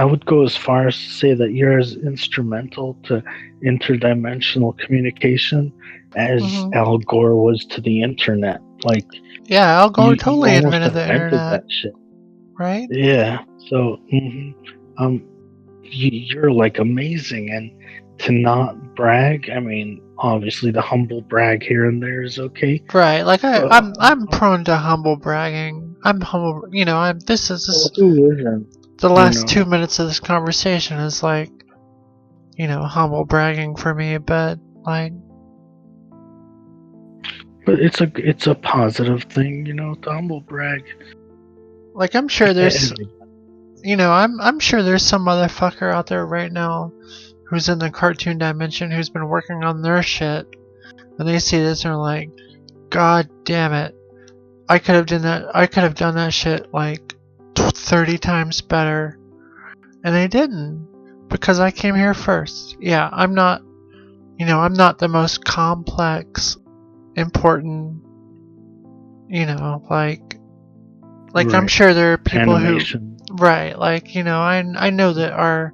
would go as far as to say that you're as instrumental to interdimensional communication as Al Gore was to the internet. Like, yeah, Al Gore totally invented the internet. That shit. Right? Yeah. So, you're like amazing, and to not brag, I mean, obviously the humble brag here and there is okay. Right, like I'm prone to humble bragging. I'm humble, this is the last 2 minutes of this conversation is like, humble bragging for me, but like. But it's a positive thing, to humble brag. Like, I'm sure there's, I'm sure there's some motherfucker out there right now who's in the cartoon dimension who's been working on their shit, and they see this and are like, God damn it, I could have done that shit like 30 times better, and they didn't, because I came here first. Yeah, I'm not the most complex, important, like right. I'm sure there are people animation. Who, right, like, I know that our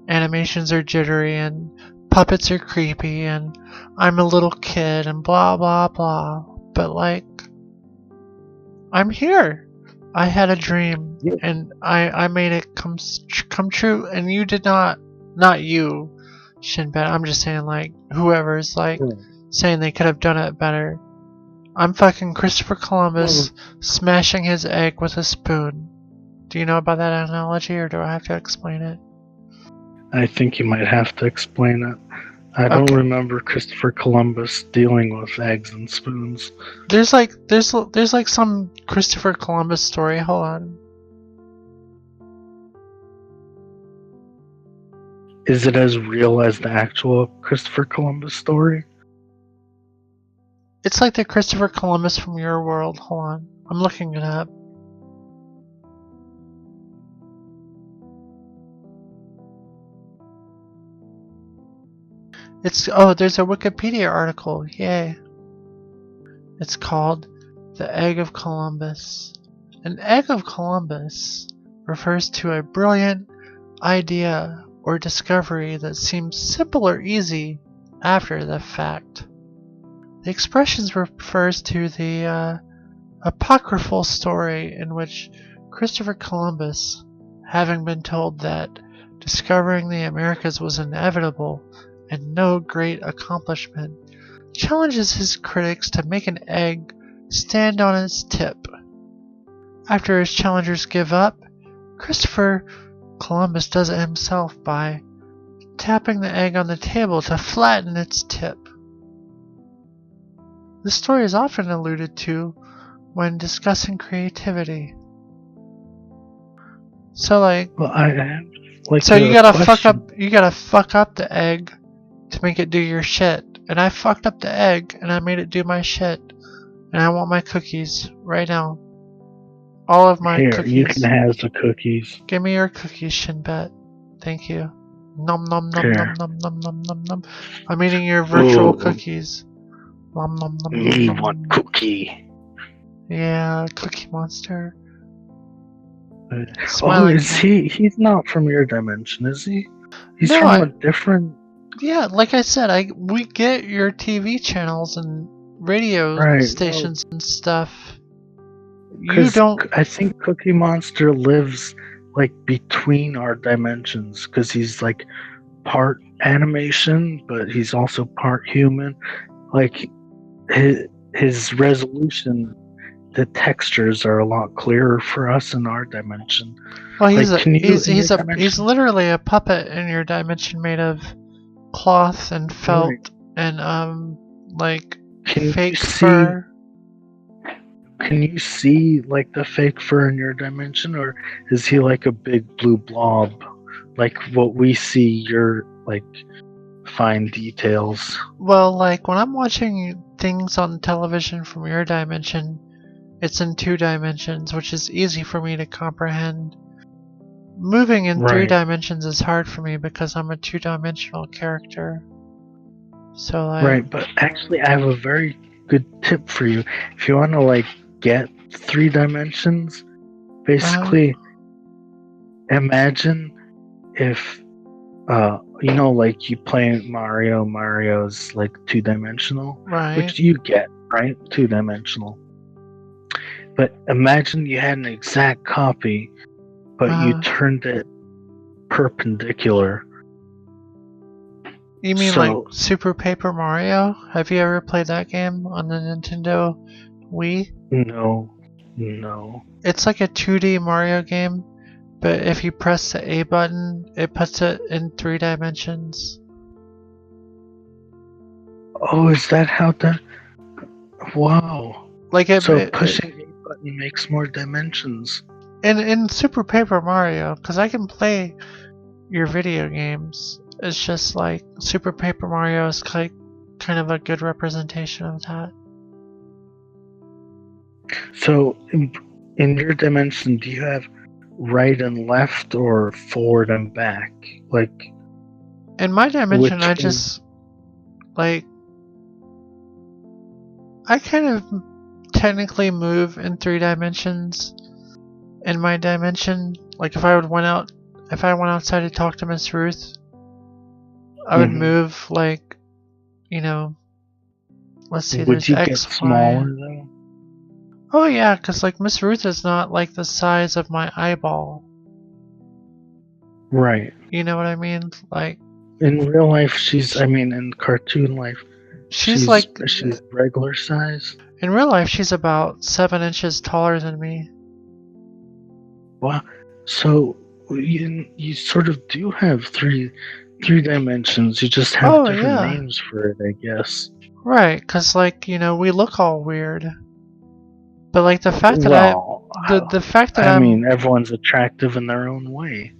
animations are jittery and puppets are creepy and I'm a little kid and blah blah blah, but like, I'm here. I had a dream and I made it come true, and you did not you, Shinbet. I'm just saying, like, whoever's like saying they could have done it better. I'm fucking Christopher Columbus smashing his egg with a spoon. Do you know about that analogy, or do I have to explain it? I think you might have to explain it. I don't remember Christopher Columbus dealing with eggs and spoons. There's like some Christopher Columbus story. Hold on. Is it as real as the actual Christopher Columbus story? It's like the Christopher Columbus from your world. Hold on. I'm looking it up. There's a Wikipedia article. Yay. It's called The Egg of Columbus. An egg of Columbus refers to a brilliant idea or discovery that seems simple or easy after the fact. The expression refers to the apocryphal story in which Christopher Columbus, having been told that discovering the Americas was inevitable and no great accomplishment, challenges his critics to make an egg stand on its tip. After his challengers give up, Christopher Columbus does it himself by tapping the egg on the table to flatten its tip. The story is often alluded to when discussing creativity. So you gotta fuck up the egg to make it do your shit. And I fucked up the egg and I made it do my shit. And I want my cookies right now. All of my cookies. You can have the cookies. Give me your cookies, Shinbet. Thank you. Nom nom nom nom nom nom nom nom nom. I'm eating your virtual cookies. Nom nom nom nom. Me want cookie. Yeah, Cookie Monster. Is he? He's not from your dimension, is he? He's from a different. Yeah, like I said, we get your TV channels and radio stations and stuff. You don't. I think Cookie Monster lives like between our dimensions because he's like part animation, but he's also part human. Like his resolution, the textures are a lot clearer for us in our dimension. Well, he's literally a puppet in your dimension made of cloth and felt and fake fur. Can you see like the fake fur in your dimension, or is he like a big blue blob, like what we see? Your like fine details. Well, like when I'm watching things on television from your dimension, it's in 2 dimensions, which is easy for me to comprehend. Moving in 3 dimensions is hard for me because I'm a 2-dimensional character. So right, but actually I have a very good tip for you. If you want to get 3 dimensions, basically imagine if you play Mario's 2-dimensional, which you get, right? 2-dimensional. But imagine you had an exact copy, but you turned it perpendicular. You mean like Super Paper Mario? Have you ever played that game on the Nintendo Wii? No. It's like a 2D Mario game, but if you press the A button, it puts it in 3 dimensions. Oh, is that how that? Wow. Pushing A button makes more dimensions. In Super Paper Mario, because I can play your video games, it's just like Super Paper Mario is kind of a good representation of that. So, in your dimension, do you have right and left or forward and back? In my dimension, I just I kind of technically move in 3 dimensions. In my dimension, if I went outside to talk to Miss Ruth, I would move let's see, would you X, get smaller though? Oh yeah, because Miss Ruth is not the size of my eyeball. Right. You know what I mean? In real life, in cartoon life, she's regular size. In real life, she's about 7 inches taller than me. Wow. So you sort of do have three dimensions. You just have Oh different yeah, names for it, I guess. right. Cause like we look all weird, but like Well, the fact that I I'm mean, everyone's attractive in their own way,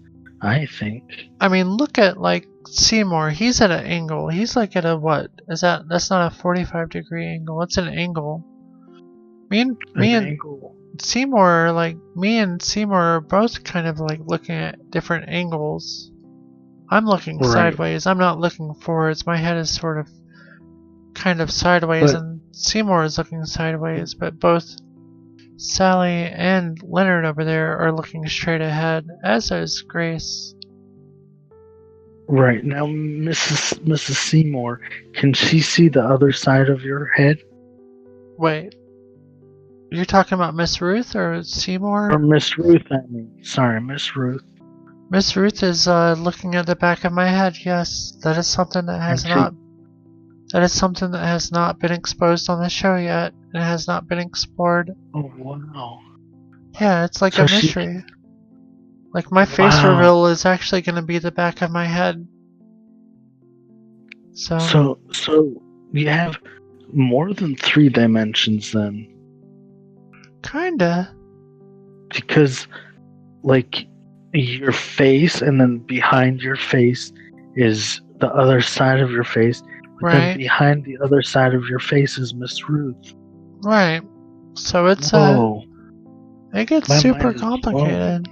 I think. I mean, look at like Seymour. He's at an angle. He's like at a what? That's not a 45-degree angle. It's an angle. Me An and angle. Seymour are like me and Seymour are both kind of like looking at different angles. I'm looking Right. sideways. I'm not looking forwards. My head is sort of kind of sideways, But and Seymour is looking sideways. But both Sally and Leonard over there are looking straight ahead, as is Grace. right now, Mrs. Seymour, can she see the other side of your head? Wait, you're talking about Miss Ruth or Or Seymour? Miss Ruth, I mean. Sorry, Miss Ruth. Miss Ruth is looking at the back of my head. Yes, that is something that And has she. not that is something that has not been exposed on the show yet. It has not been explored. Oh wow. Yeah, it's like a So she. mystery. Like my face Wow. reveal is actually going to be the back of my head. So So you have more than three dimensions then, kinda because like your face, and then behind your face is the other side of your face. But then right, behind the other side of your face is Miss Ruth. right. So it's Whoa, it gets my super mind is blown. complicated.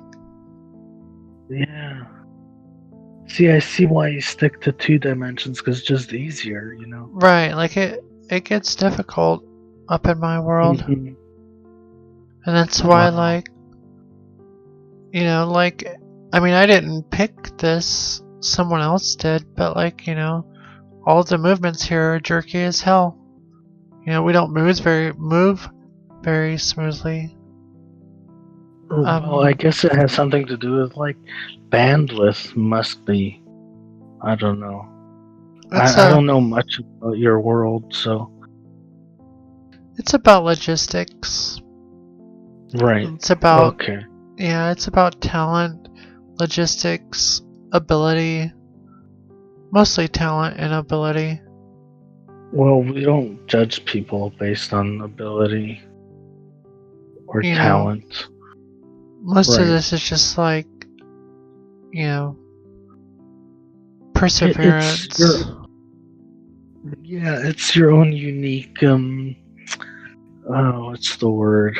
Yeah. See, I see why you stick to two dimensions, because it's just easier, you know? Right, like it gets difficult up in my world, Hmm. and that's why Wow. like like I mean I didn't pick this, someone else did, but like all the movements here are jerky as hell. We don't move very smoothly. Well, I Um, guess it has something to do with, like, bandwidth, must be. I don't know. it's I a don't know much about your world, so. it's about logistics. Right. It's about Okay. Yeah, it's about talent, logistics, ability, mostly talent and ability. Well, we don't judge people based on ability or You know, talent. most of Right. this is just like, you know, It's perseverance. your. Yeah, it's your own unique, oh, what's the word?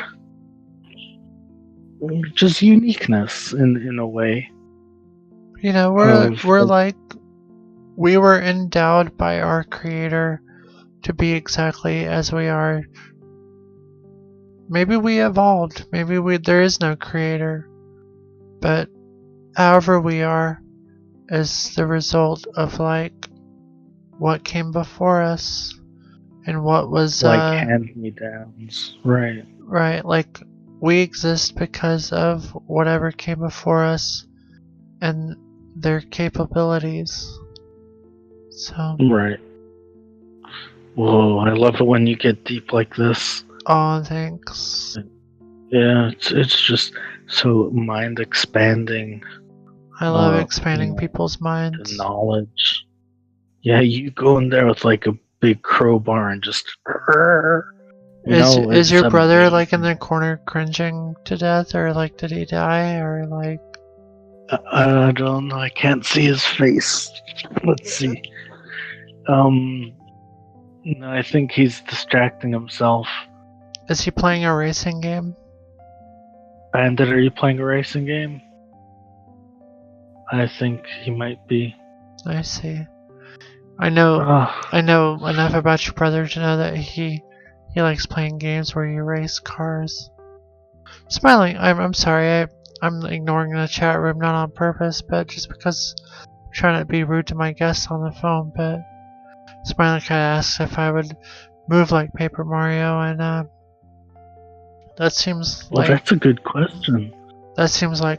Just uniqueness in a way of, We're like we were endowed by our creator to be exactly as we are. Maybe we evolved. Maybe there is no creator, but however we are is the result of like what came before us and what was like, hand-me-downs. Right. right, like we exist because of whatever came before us and their capabilities. So, Right. Whoa, I love it when you get deep like this. oh, thanks. Yeah, it's just so mind expanding. I love You expanding know, people's the minds. knowledge. Yeah, you go in there with like a big crowbar and just, Is it's your brother like in amazing. the corner cringing to death, or like did he die, or like I don't know. I can't see his face. Let's see. No, I think he's distracting himself. is he playing a racing game? Bandit, are you playing a racing game? I think he might be. I see. I know Ugh. I know enough about your brother to know that he likes playing games where you race cars. Smiling, I'm sorry, I'm ignoring the chat room not on purpose, but just because I'm trying to be rude to my guests on the phone, but Smiling kinda asks if I would move like Paper Mario, and that seems Well, like that's a good question.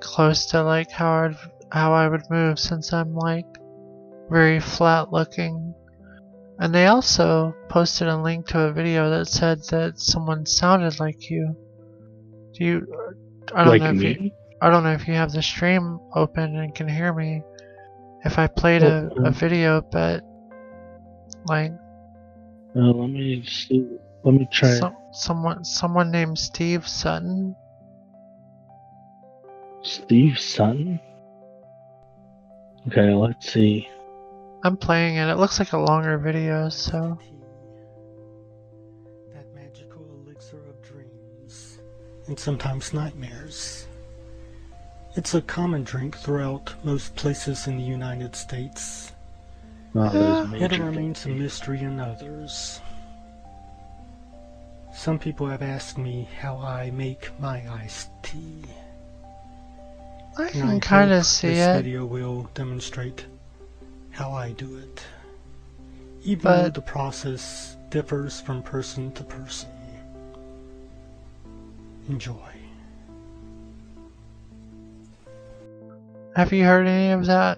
close to like how I would move, since I'm like very flat looking. And they also posted a link to a video that said that someone sounded like you. Do you? I don't Like know if you. me? I don't know if you have the stream open and can hear me. If I played a video, but like. Let me see. Let me try. Someone named Steve Sutton. Steve Sutton? Okay, let's see. I'm playing it. It looks like a longer video, so. That magical elixir of dreams, and sometimes nightmares. It's a common drink throughout most places in the United States. It remains a mystery in others. Some people have asked me how I make my iced tea. I can kind of see this it. This video will demonstrate how I do it, even though the process differs from person to person. Enjoy. Have you heard any of that,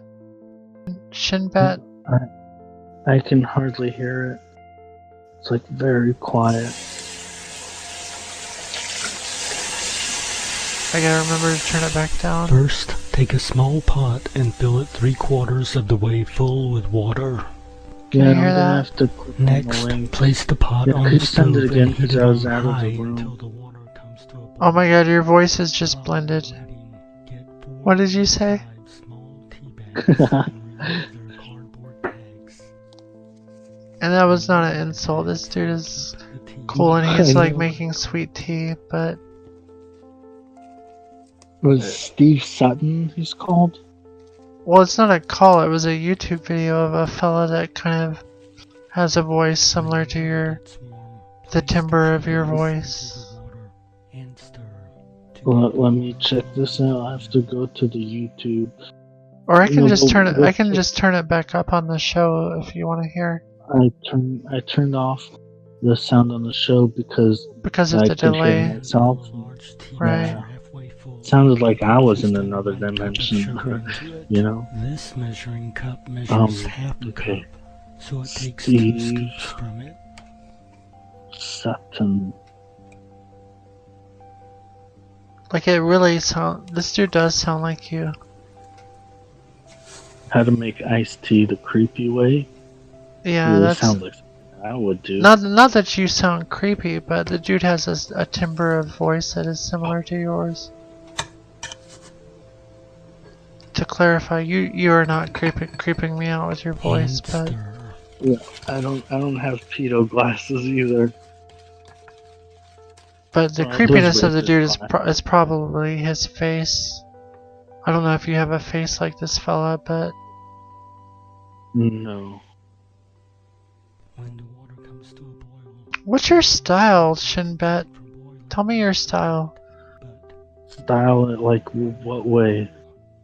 Shinbet? I can hardly hear it. It's like very quiet. I gotta remember to turn it back down. First, take a small pot and fill it 3/4 of the way full with water. Can you hear that? Have to click Next, on the link. place the pot on the send stove it again and heat because it I was on out of high the room. until the water comes to a boil. Oh my god, your voice is just blended. What did you say? And that was not an insult. This dude is cool and he's like making sweet tea, but. Was Steve Sutton he's called? Well, it's not a call, it was a YouTube video of a fella that kind of has a voice similar to the timbre of your voice. Well, let me check this out. I have to go to the YouTube. Or I can just turn it. I can just turn it back up on the show if you want to hear. I turned off the sound on the show because of the delay. Myself. Right. Yeah. It sounded like I was in another dimension. You know. This measuring cup measures half the cup, so it takes 2 scoops from it. Sutton. Like it really this dude does sound like you. How to make iced tea the creepy way? Yeah, that sounds like something I would do. Not that you sound creepy, but the dude has a timbre of voice that is similar to yours. To clarify, you are not creeping me out with your voice, but yeah, I don't have pedo glasses either. But the creepiness of the dude is probably his face. I don't know if you have a face like this fella, but no. When the water comes to a boil. What's your style, Shinbet? Tell me your style. Style it like what way?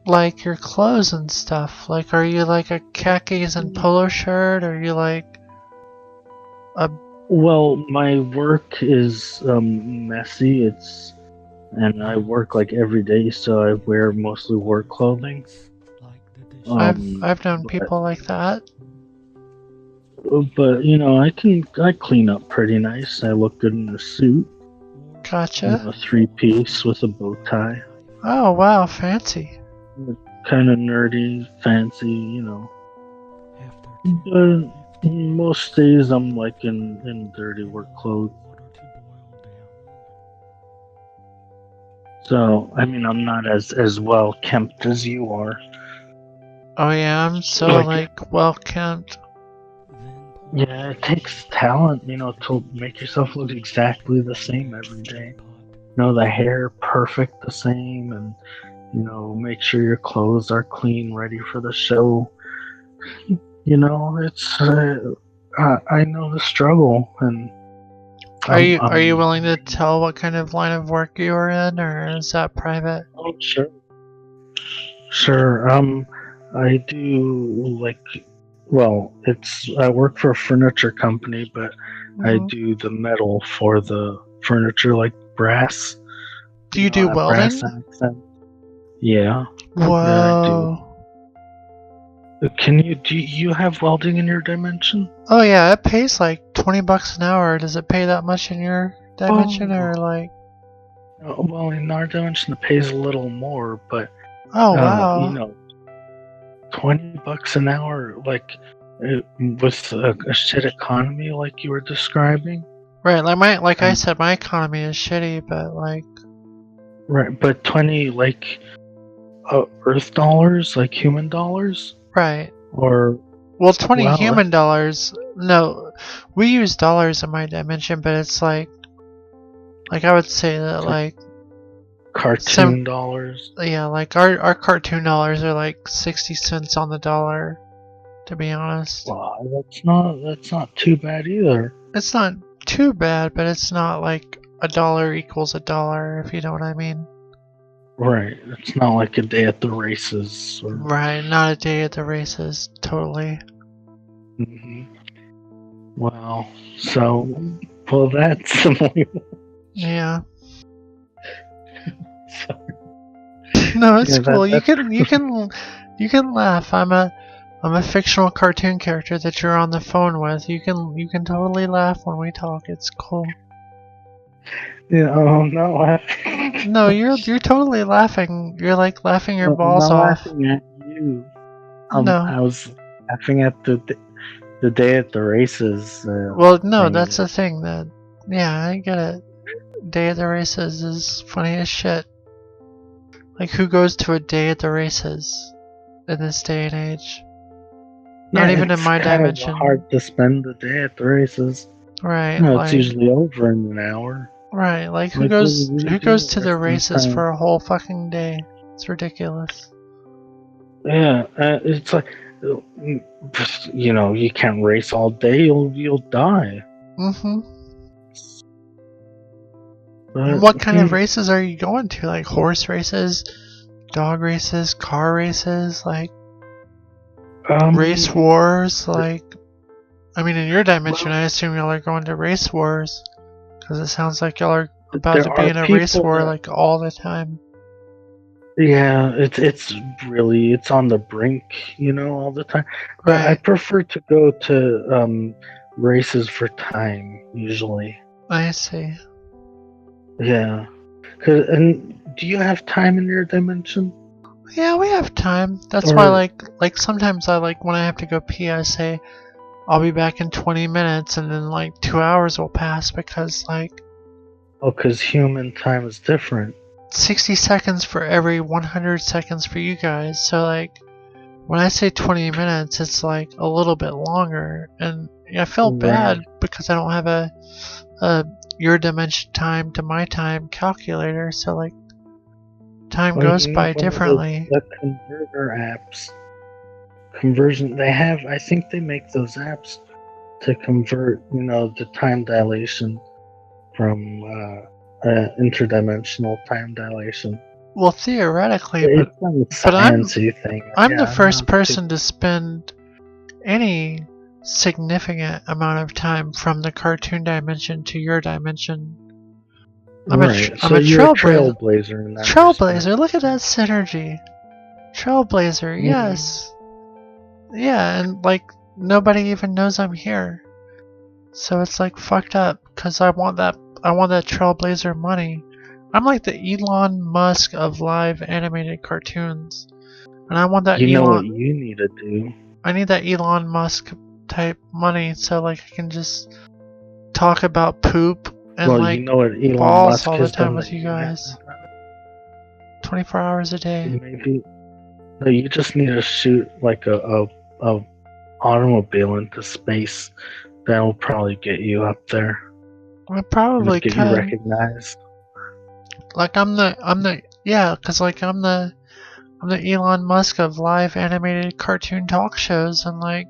Like your clothes and stuff. Like, are you like a khakis and polo shirt? Or are you like a... Well, my work is messy. And I work like every day, so I wear mostly work clothing. I've known people like that. But you know, I clean up pretty nice. I look good in a suit. Gotcha. You know, a 3-piece with a bow tie. Oh wow, fancy. Kind of nerdy, fancy, you know. But most days I'm like in dirty work clothes. So, I mean, I'm not as well kempt as you are. Oh yeah, I'm so like well kempt. Yeah, it takes talent, you know, to make yourself look exactly the same every day. You know, the hair perfect the same, and you know, make sure your clothes are clean, ready for the show. You know, it's I know the struggle, and are you willing to tell what kind of line of work you are in, or is that private? Oh, sure. I do like, well, I work for a furniture company, but I do the metal for the furniture, like brass. Do you do welding? Yeah. Whoa. Yeah, do you have welding in your dimension? Oh yeah, it pays like $20 an hour. Does it pay that much in your dimension, or like? Well, in our dimension, it pays a little more, but Oh you wow. know, $20 an hour, like with a shit economy, like you were describing. Right, like I And said, my economy is shitty, but like right, but 20 like Earth dollars, like human dollars, right. or Well, 20 wow, human dollars. No, we use dollars in my dimension, but it's like I would say that that's like like cartoon dollars. yeah, like our cartoon dollars are like 60 cents on the dollar, to be honest. Wow, that's not too bad either. It's not too bad, but it's not like a dollar equals a dollar, if you know what I mean. Right, it's not like a day at the races or. Right, not a day at the races, totally. Mhm. Wow. So, well, that's similar. Yeah. No, it's Yeah, cool. You that's can laugh. I'm a fictional cartoon character that you're on the phone with. You can totally laugh when we talk. It's cool. yeah. Oh, I'm not No, you're totally laughing. You're like laughing your I'm balls not off. laughing at you. No. I was laughing at the day at the races Well, no, thing. that's the thing that yeah, I get it. Day at the races is funny as shit. Like who goes to a day at the races in this day and age? Not even in It's my kind dimension. of hard to spend the day at the races. Right, No, it's like usually over in an hour. right, like Like, what do who you do goes the to the rest of the races time? for a whole fucking day? It's ridiculous. Yeah, it's like, you know, you can't race all day. You'll die. Mm-hmm. But What kind of races are you going to? Like horse races, dog races, car races, like race wars? Like, I mean, in your dimension, well, I assume y'all are going to race wars because it sounds like y'all are about there to be are in a race people war that. like all the time. Yeah, it's really it's on the brink, you know, all the time. But I Right. prefer to go to races for time usually. I see. Yeah, and do you have time in your dimension? Yeah, we have time. That's why, Or like sometimes I like when I have to go pee, I say I'll be back in 20 minutes, and then like 2 hours will pass because like oh, because human time is different. 60 seconds for every 100 seconds for you guys. So like when I say 20 minutes, it's like a little bit longer, and I feel Right. bad because I don't have a your dimension time to my time calculator. So like time Well, goes you need by one of those differently. converter apps. Conversion. They have. I think they make those apps to convert, you know, the time dilation from interdimensional time dilation. Well, theoretically, It's a but sciencey thing. I'm the Yeah, first not too. person to spend any significant amount of time from the cartoon dimension to your dimension. Right. I'm So a you're a trailblazer. trailblazer in that respect. Trailblazer, look at that synergy. Trailblazer, yes. Yeah, and like nobody even knows I'm here. So it's like fucked up because I want that Trailblazer money. I'm like the Elon Musk of live animated cartoons. And I want that You know what you need to do? I need that Elon Musk type money so like I can just talk about poop and Well, like you know what Elon balls Musk all the has time done with that you you guys. 24 hours a day. maybe. No, you just need to shoot like a automobile into space. That'll probably get you up there. I probably Just get you could. recognized. Like I'm the yeah, cause like I'm the Elon Musk of live animated cartoon talk shows, and like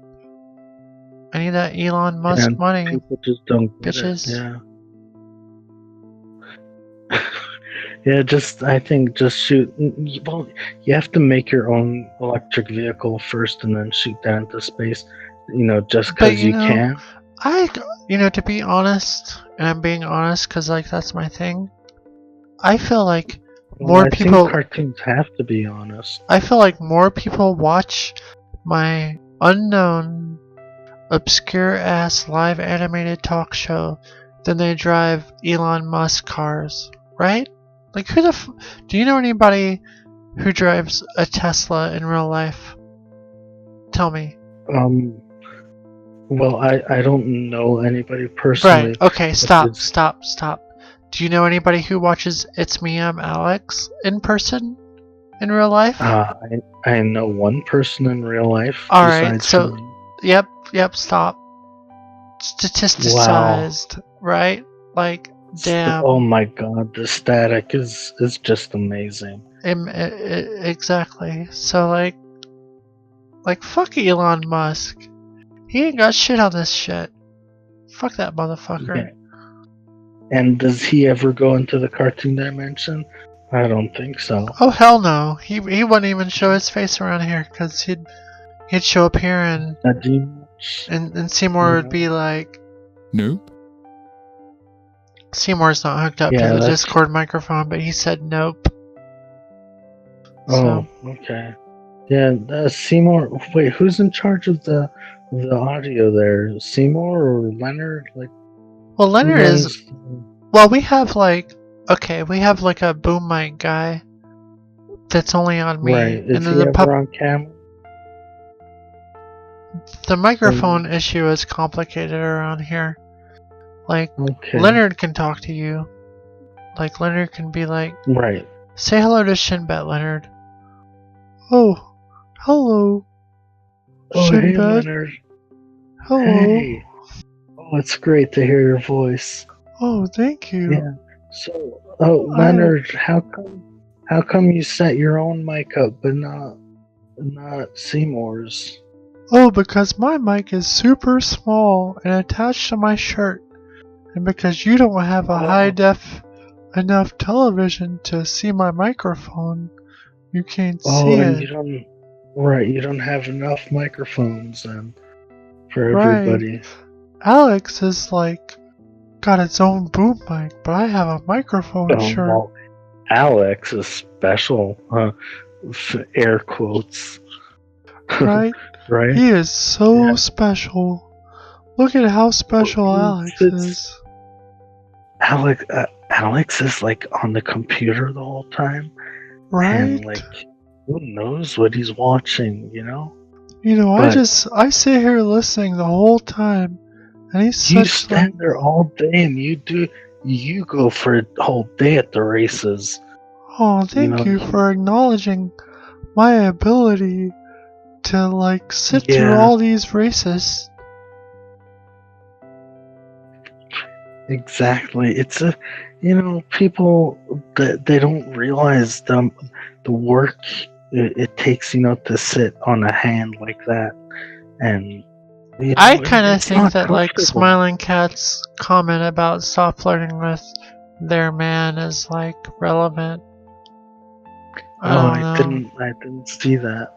I need that Elon Musk And money, people just don't get bitches. it. Yeah. Yeah, I think just shoot. Well, you have to make your own electric vehicle first and then shoot that into space, you know, just But because you can. to be honest, and I'm being honest, cause like that's my thing. I feel like Well, I people. think cartoons have to be honest. I feel like more people watch my unknown, obscure ass live animated talk show than they drive Elon Musk cars, right? Like, do you know anybody who drives a Tesla in real life? Tell me. Well, I don't know anybody personally. Right. Okay. Stop. Do you know anybody who watches It's Me, I'm Alex in person in real life? I know one person in real life. All right. Besides So, me. yep. Stop. Statisticized, right? Like, damn. Oh my god, the static is just amazing. Exactly. So, like, fuck Elon Musk. He ain't got shit on this shit. Fuck that motherfucker. Yeah. And does he ever go into the cartoon dimension? I don't think so. Oh hell no. He wouldn't even show his face around here because he'd show up here and Seymour would be like, nope. Seymour's not hooked up to the Discord microphone, but he said nope. Oh, okay. Yeah, Seymour. Wait, who's in charge of the audio there? Seymour or Leonard? Like, well, Leonard is. Well, we have like a boom mic guy that's only on me. Right. Is and he ever on camera? The microphone issue is complicated around here. Like, Leonard can talk to you. Like, Leonard can be like, right. Say hello to Shinbet, Leonard. Oh, hello. Oh, Shinbet. Hey, Leonard. Hello. Hey. Oh, it's great to hear your voice. Oh, thank you. Yeah. So, Leonard, how come you set your own mic up, but not Seymour's? Oh, because my mic is super small and attached to my shirt, and because you don't have a high def enough television to see my microphone, you can't see it. You don't have enough microphones then for everybody. Alex is like got its own boom mic, but I have a microphone shirt. Well, Alex is special, air quotes. Right? Right? He is so special. Look at how special Alex is. Alex is like on the computer the whole time. Right? And like, who knows what he's watching, you know? I sit here listening the whole time, and you stand there all day, and you go for a whole day at the races. Oh, thank you for acknowledging my ability to like sit through all these races. Exactly. It's people that they don't realize the work it takes, to sit on a hand like that, and I kind of think that like Smiling Cat's comment about stop flirting with their man is like relevant. I didn't see that.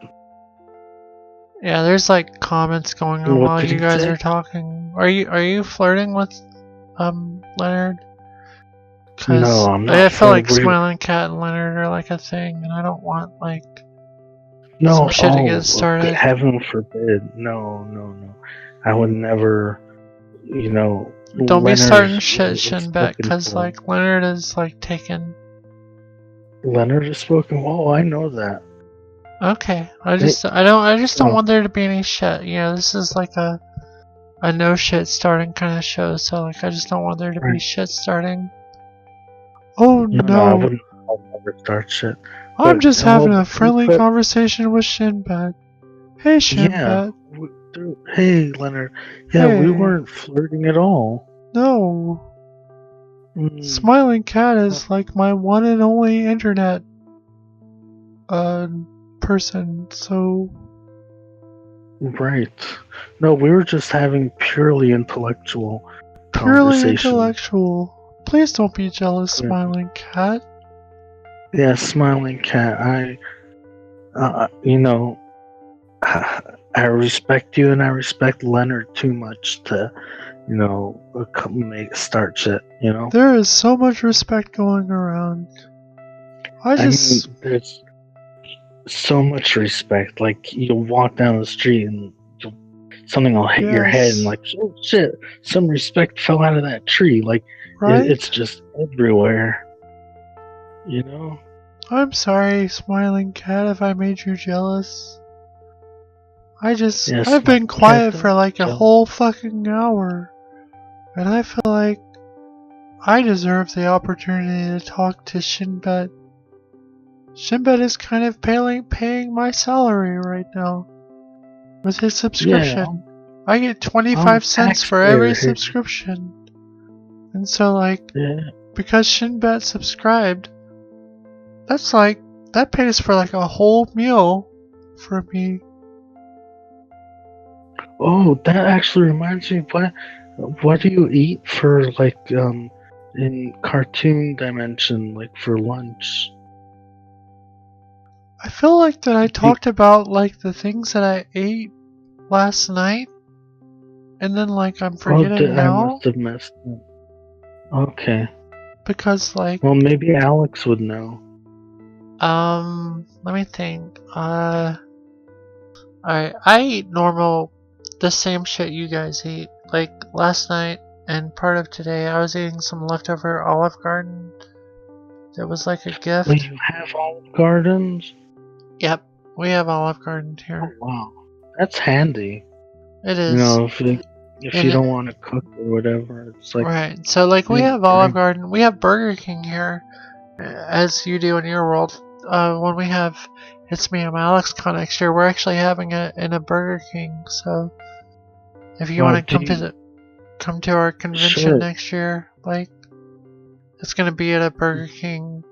Yeah, there's like comments going on while you guys are talking. Are you flirting with Leonard? No, I'm not. I feel like Smiling Cat and Leonard are like a thing, and I don't want like some shit to get started. Heaven forbid. No. I would never, Don't be starting shit, Shinbet, because like Leonard is like taken. Leonard is spoken. Oh, I know that. Okay, I just don't want there to be any shit. This is like a no shit starting kind of show, so like I just don't want there to be shit starting. Oh no! I'll never start shit. I'm just having a friendly conversation with Shinbet. Hey Shinbet. Hey Leonard. Yeah, we weren't flirting at all. No. Smiling Cat is like my one and only internet person, so... Right. No, we were just having purely intellectual conversation. Purely intellectual. Please don't be jealous, Smiling Cat. Yeah, Smiling Cat, I respect you and I respect Leonard too much to, start shit, There is so much respect going around. There's so much respect. Like, you'll walk down the street and something will hit your head and like, oh shit, some respect fell out of that tree. Like, it's just everywhere. You know? I'm sorry, Smiling Cat, if I made you jealous. Yes, I've been quiet for like a so, whole fucking hour. And I feel like I deserve the opportunity to talk to Shinbet. Shinbet is kind of paying my salary right now with his yeah, subscription. I get I'm a 25 cents for every taxpayer here. subscription. And so, like, Yeah. because Shinbet subscribed, that pays for like a whole meal for me. Oh, that actually reminds me. What do you eat for like in cartoon dimension, like for lunch? I feel like that I Do you- talked about like the things that I ate last night, and then like I'm oh, forgetting I now must have missed it. Okay. because like Well, maybe Alex would know. let me think. I eat normal, the same shit you guys eat. Like last night and part of today, I was eating some leftover Olive Garden. That was like a Well, gift. you have Olive Gardens? Yep, we have Olive Garden Oh here. wow, that's handy. It You is. know, if you And don't want to cook or whatever, it's like right, so like we hey, have Olive Garden, we have Burger King here, as you do in your world. When we have It's Me, I'm AlexCon next year, we're actually having it in a Burger King. So if you Well, want to come to our convention sure. next year, like it's gonna be at a Burger King.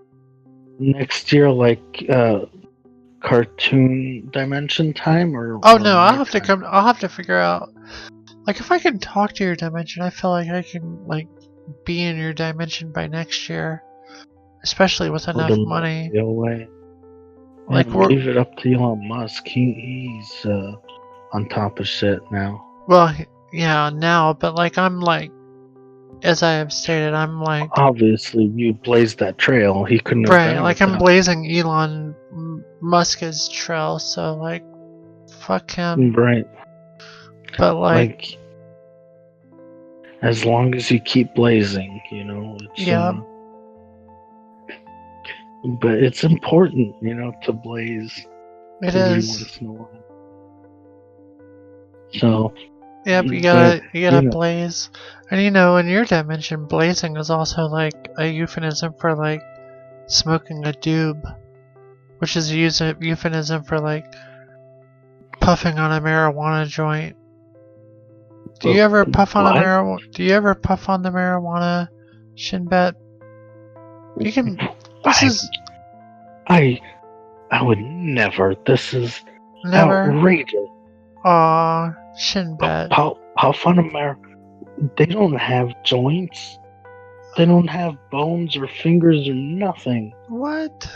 Next year, like cartoon dimension time Oh or no, I'll my have to time? come. I'll have to figure out. Like if I can talk to your dimension, I feel like I can like be in your dimension by next year, especially with Or enough the money. Milky Way? Yeah, Like we're leave it up to Elon Musk. He's on top of shit now. well, yeah, now, but like I'm like, as I have stated, I'm like, Obviously, you blazed that trail. He couldn't have done right, it like I'm without. blazing Elon Musk's trail, so like, fuck him. Right. But like, Like, as long as you keep blazing, it's yeah, but it's important, to blaze it every is. once in a while. So, Yep, but you gotta blaze. And you know, in your dimension, blazing is also like a euphemism for like smoking a doob, which is a euphemism for like puffing on a marijuana joint. Do you ever puff on a what? marijuana? Do you ever puff on the marijuana, Shinbet? You can. I would never. This is Never. outrageous. Aw, Shinbet. Puff on America. They don't have joints. They don't have bones or fingers or nothing. What?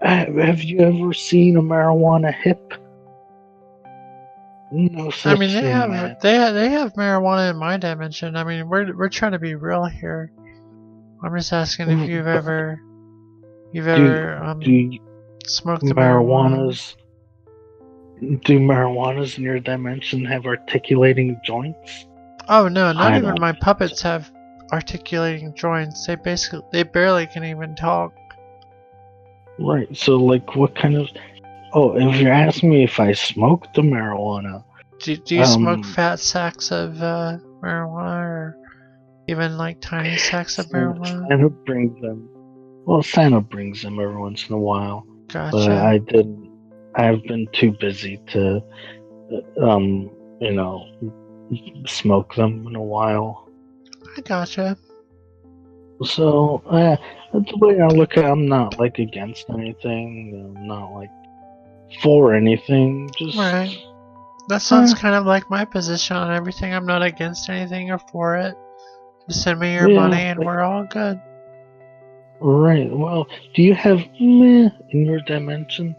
Have you ever seen a marijuana hip? No such I mean, thing, man. they have marijuana in my dimension. I mean, we're trying to be real here. I'm just asking if you've ever Do smoked the marijuana. Do marijuanas in your dimension have articulating joints? Oh no, not I even don't. my puppets have articulating joints. They barely can even talk. Right. So, like, what kind of? Oh, if you're asking me if I smoked the marijuana, Do you smoke fat sacks of marijuana, or even like tiny sacks of marijuana? Santa brings them. Well, Santa brings them every once in a while, Gotcha. but I didn't. I've been too busy to, smoke them in a while. I gotcha. So, the way I look at it, I'm not like against anything. I'm not like for anything. Just right. That sounds kind of like my position on everything. I'm not against anything or for it. Just send me your money and we're all good. Right. Well, do you have meh in your dimension?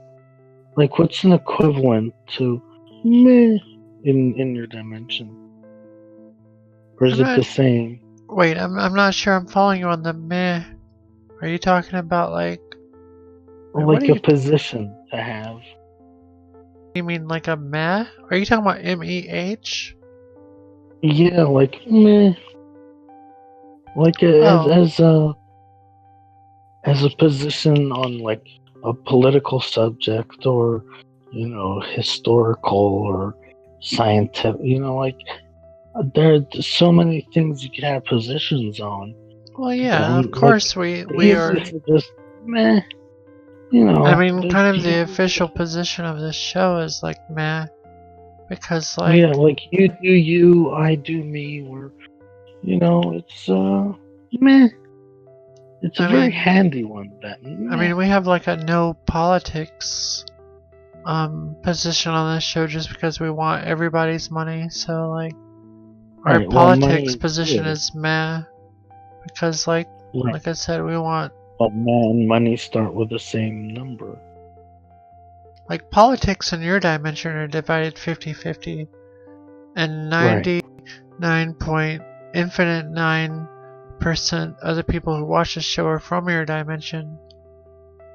Like, what's an equivalent to meh in your dimension? Or is it the same? Wait, I'm not sure I'm following you on the meh. Are you talking about like a position to have? You mean like a meh? Are you talking about MEH? Yeah, like meh. Like as as a position on like a political subject or historical or scientific, like there are so many things you can have positions on. Well, yeah, of Like, course we are. easiest is just meh. I mean, kind of the official position of this show is like meh, because like yeah, like you do you, I do me, or it's meh. It's a very handy one. That meh. I mean, we have like a no politics position on this show just because we want everybody's money. So like our Right, politics position is meh, because like I said, we want. But man, money start with the same number. Like politics in your dimension are divided 50-50, and 99.9% of the people who watch the show are from your dimension,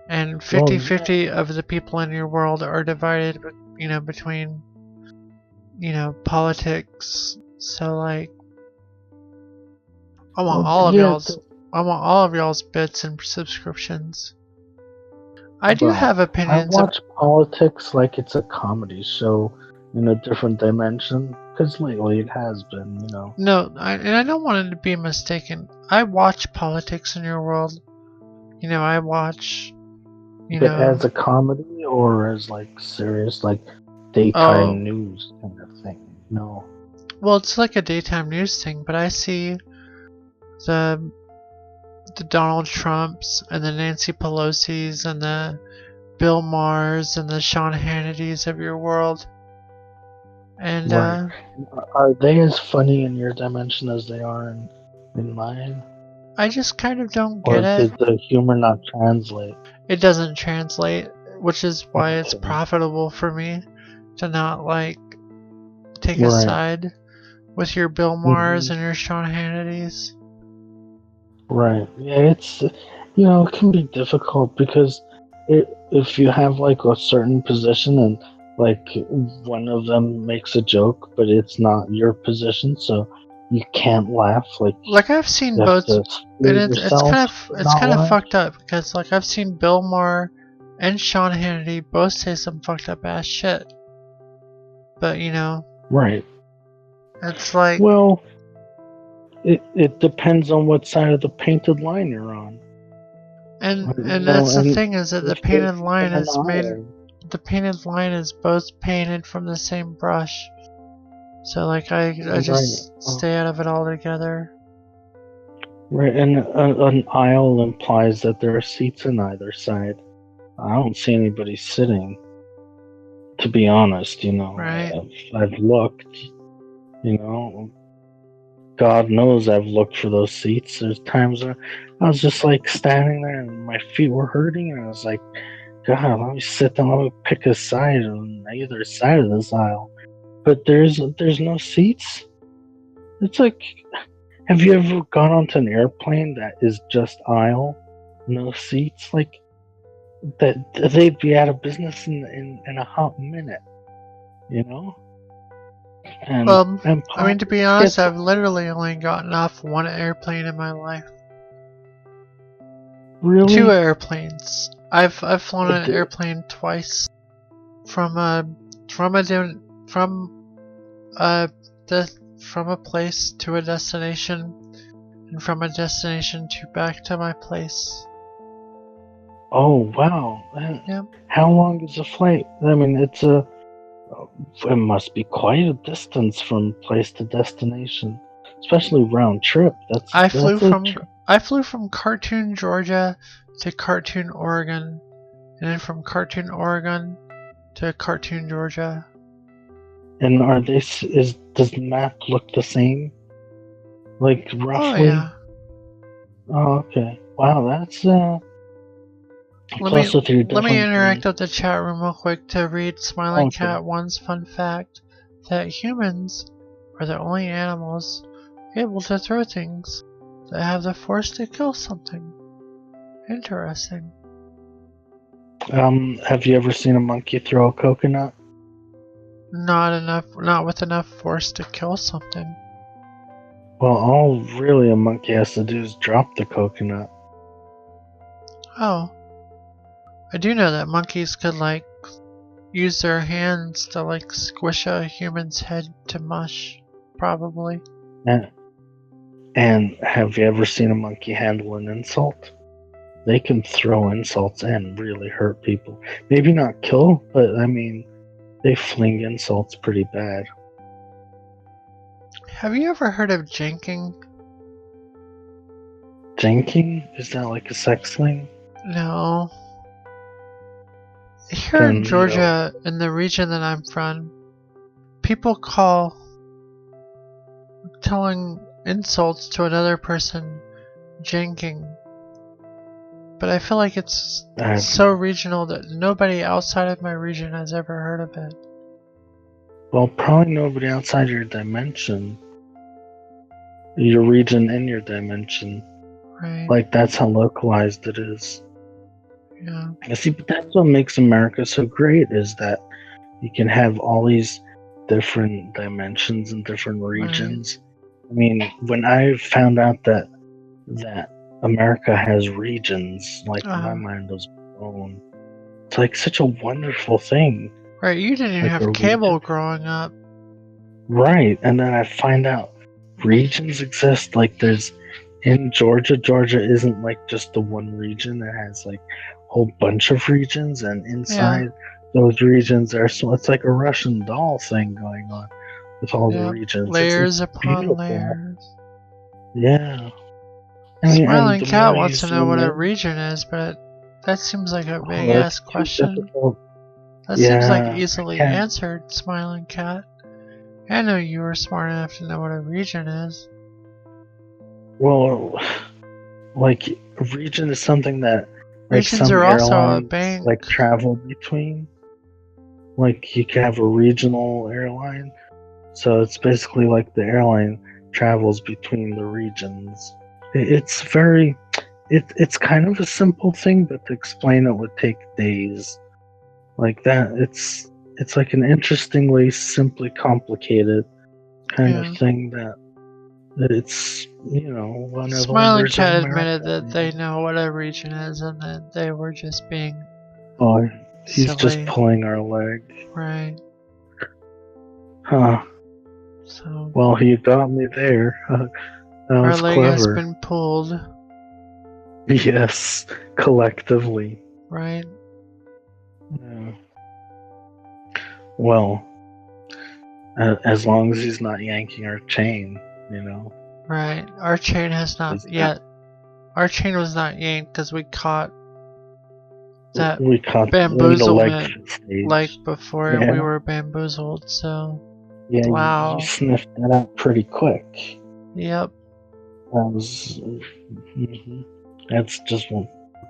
and 50-50 of the people in your world are divided, between, politics. So like, I want all of y'all's bits and subscriptions. I do have opinions. I watch politics like it's a comedy show in a different dimension, because lately it has been, No, and I don't want it to be mistaken. I watch politics in your world. I watch. As a comedy or as like serious, like daytime news kind of thing. No. Well, it's like a daytime news thing, but I see the Donald Trumps and the Nancy Pelosi's and the Bill Maher's and the Sean Hannity's of your world. And are they as funny in your dimension as they are in mine? I just kind of don't get it. Or did the humor not translate? It doesn't translate, which is why it's profitable for me to not like take a side with your Bill Maher's and your Sean Hannity's. Right. Yeah, it's it can be difficult because if you have like a certain position and like one of them makes a joke, but it's not your position, so you can't laugh. Like I've seen both, and it's kind of fucked up because like I've seen Bill Maher and Sean Hannity both say some fucked up ass shit, but right. It's like, well, it depends on what side of the painted line you're on. And that's the thing, is that the painted line is made. The painted line is both painted from the same brush. So like I just stay out of it altogether. Right, and an aisle implies that there are seats on either side. I don't see anybody sitting. To be honest, Right. I've looked. God knows I've looked for those seats. There's times where I was just like standing there and my feet were hurting, and I was like, God, let me sit down, let me pick a side on either side of this aisle. But there's no seats. It's like, have you ever gone onto an airplane that is just aisle, no seats? Like, that they'd be out of business in a hot minute, And, I mean, to be honest, I've literally only gotten off one airplane in my life. Really? 2 airplanes. I've flown an airplane twice from a place to a destination, and from a destination to back to my place. Oh wow! Yep. How long is a flight? I mean, it must be quite a distance from place to destination, especially round trip. I flew from Cartoon, Georgia to Cartoon, Oregon, and then from Cartoon, Oregon to Cartoon, Georgia. And does the map look the same? Like roughly? Oh yeah. Oh, okay. Wow, that's Let me interact with the chat room real quick to read Smiling Cat 1's fun fact that humans are the only animals able to throw things that have the force to kill something. Interesting. Have you ever seen a monkey throw a coconut? Not with enough force to kill something. Well, all really a monkey has to do is drop the coconut. Oh. I do know that monkeys could, like, use their hands to, like, squish a human's head to mush. Probably. And have you ever seen a monkey handle an insult? They can throw insults and really hurt people. Maybe not kill, but I mean, they fling insults pretty bad. Have you ever heard of janking? Janking? Is that like a sex thing? No. Here in Georgia, in the region that I'm from, people call telling insults to another person janking. But I feel like it's so regional that nobody outside of my region has ever heard of it. Well, probably nobody outside your dimension. Your region and your dimension. Right. Like, that's how localized it is. Yeah. I see, but that's what makes America so great, is that you can have all these different dimensions and different regions. Right. I mean, when I found out that America has regions, like, my mind was blown. It's like such a wonderful thing. Right, you didn't even have cable growing up. Right, and then I find out regions exist. Like, there's in Georgia isn't like just the one region. It has like a whole bunch of regions, and inside those regions so it's like a Russian doll thing going on with all the regions. Layers upon layers. Yeah. Smiling Cat wants to know what a region is, but that seems like a big ass question. Difficult. That seems like easily answered, Smiling Cat. I know you were smart enough to know what a region is. Well, like, a region is something that regions are also a bank. Like, travel between. Like, you can have a regional airline, so it's basically like the airline travels between the regions. It's it's kind of a simple thing, but to explain it would take days. Like that, it's like an interestingly simply complicated kind of thing that it's, one of the Smiling Cat admitted that they know what a region is and that they were just being he's silly. Just pulling our leg. Right. Huh. So. Well, he got me there. That was our leg clever. has been pulled. Yes, collectively. Right. Yeah. Well, as long as he's not yanking our chain, Right. Our chain has not yet. Our chain was not yanked because we caught that bamboozlement like before we were bamboozled. So. Yeah. Wow. You sniffed that out pretty quick. Yep. That was. That's just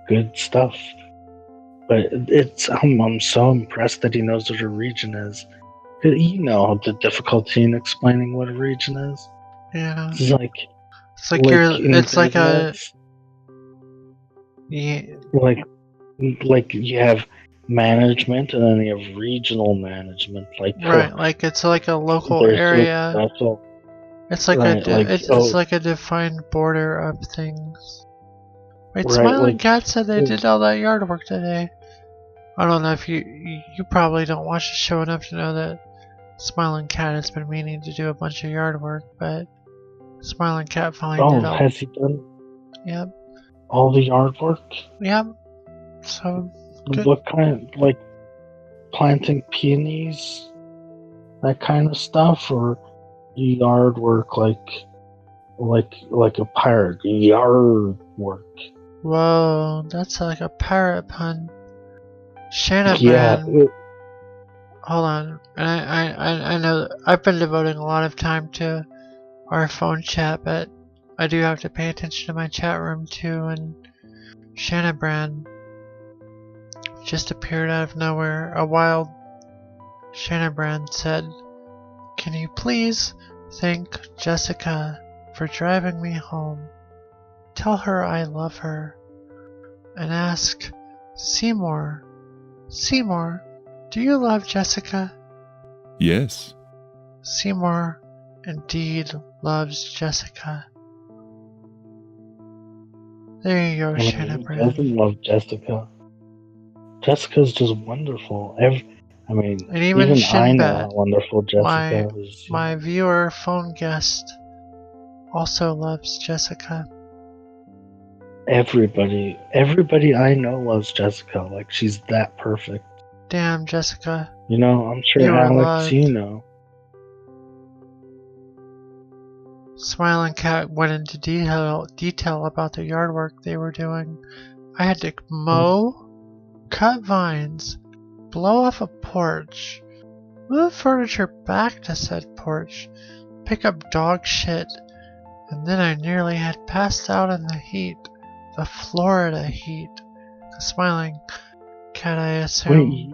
good stuff. But I'm so impressed that he knows what a region is. You know the difficulty in explaining what a region is. Yeah. It's like like you have management and then you have regional management. Right, like it's like a local area. It's like it's like a defined border of things. Wait, Smiling Cat said they did all that yard work today. I don't know if you probably don't watch the show enough to know that Smiling Cat has been meaning to do a bunch of yard work, but Smiling Cat finally did all. Oh, has he done? Yep. All the yard work? Yep. So. Good. What kind? Like planting peonies, that kind of stuff, or yard work like a pirate yard work? Whoa, that's like a pirate pun. Shanna Yeah. Hold on, and I know I've been devoting a lot of time to our phone chat, but I do have to pay attention to my chat room too. And Shanna Brand just appeared out of nowhere. A wild Shanna Brand said, "Can you please thank Jessica for driving me home? Tell her I love her. And ask Seymour, do you love Jessica?" Yes. Seymour indeed loves Jessica. There you go, I mean, Shanna who Brand. doesn't love Jessica? Jessica's just wonderful. I mean, And even even I know Shinbet, how wonderful Jessica is. my viewer phone guest, also loves Jessica. Everybody I know loves Jessica. Like, she's that perfect. Damn, Jessica. You know, I'm sure You are Alex, loved. you know. Smiling Cat went into detail about the yard work they were doing. I had to mow, cut vines, blow off a porch, move furniture back to said porch, pick up dog shit, and then I nearly had passed out in the heat. The Florida heat. The Smiling Cat, I assume.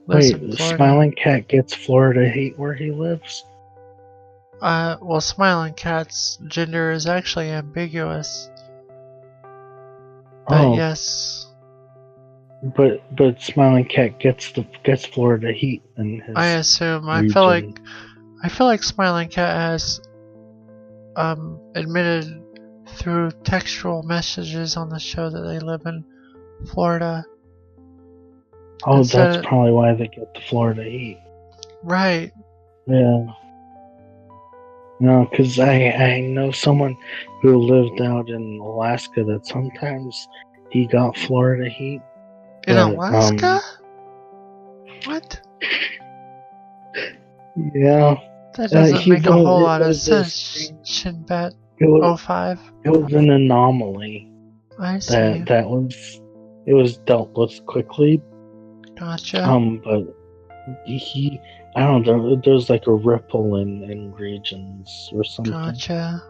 Wait, Smiling Cat gets Florida heat where he lives? Well, Smiling Cat's gender is actually ambiguous. But yes. But Smiling Cat gets Florida heat in his I assume. region. I feel like Smiling Cat has admitted through textual messages on the show that they live in Florida. Oh, that's probably why they get the Florida heat. Right. Yeah. No, because I know someone who lived out in Alaska that sometimes he got Florida heat. In Alaska? What? Yeah. That doesn't make a whole lot of sense, Shinbet 05. It was an anomaly. I see. It was dealt with quickly. Gotcha. But I don't know, there's like a ripple in regions or something. Gotcha.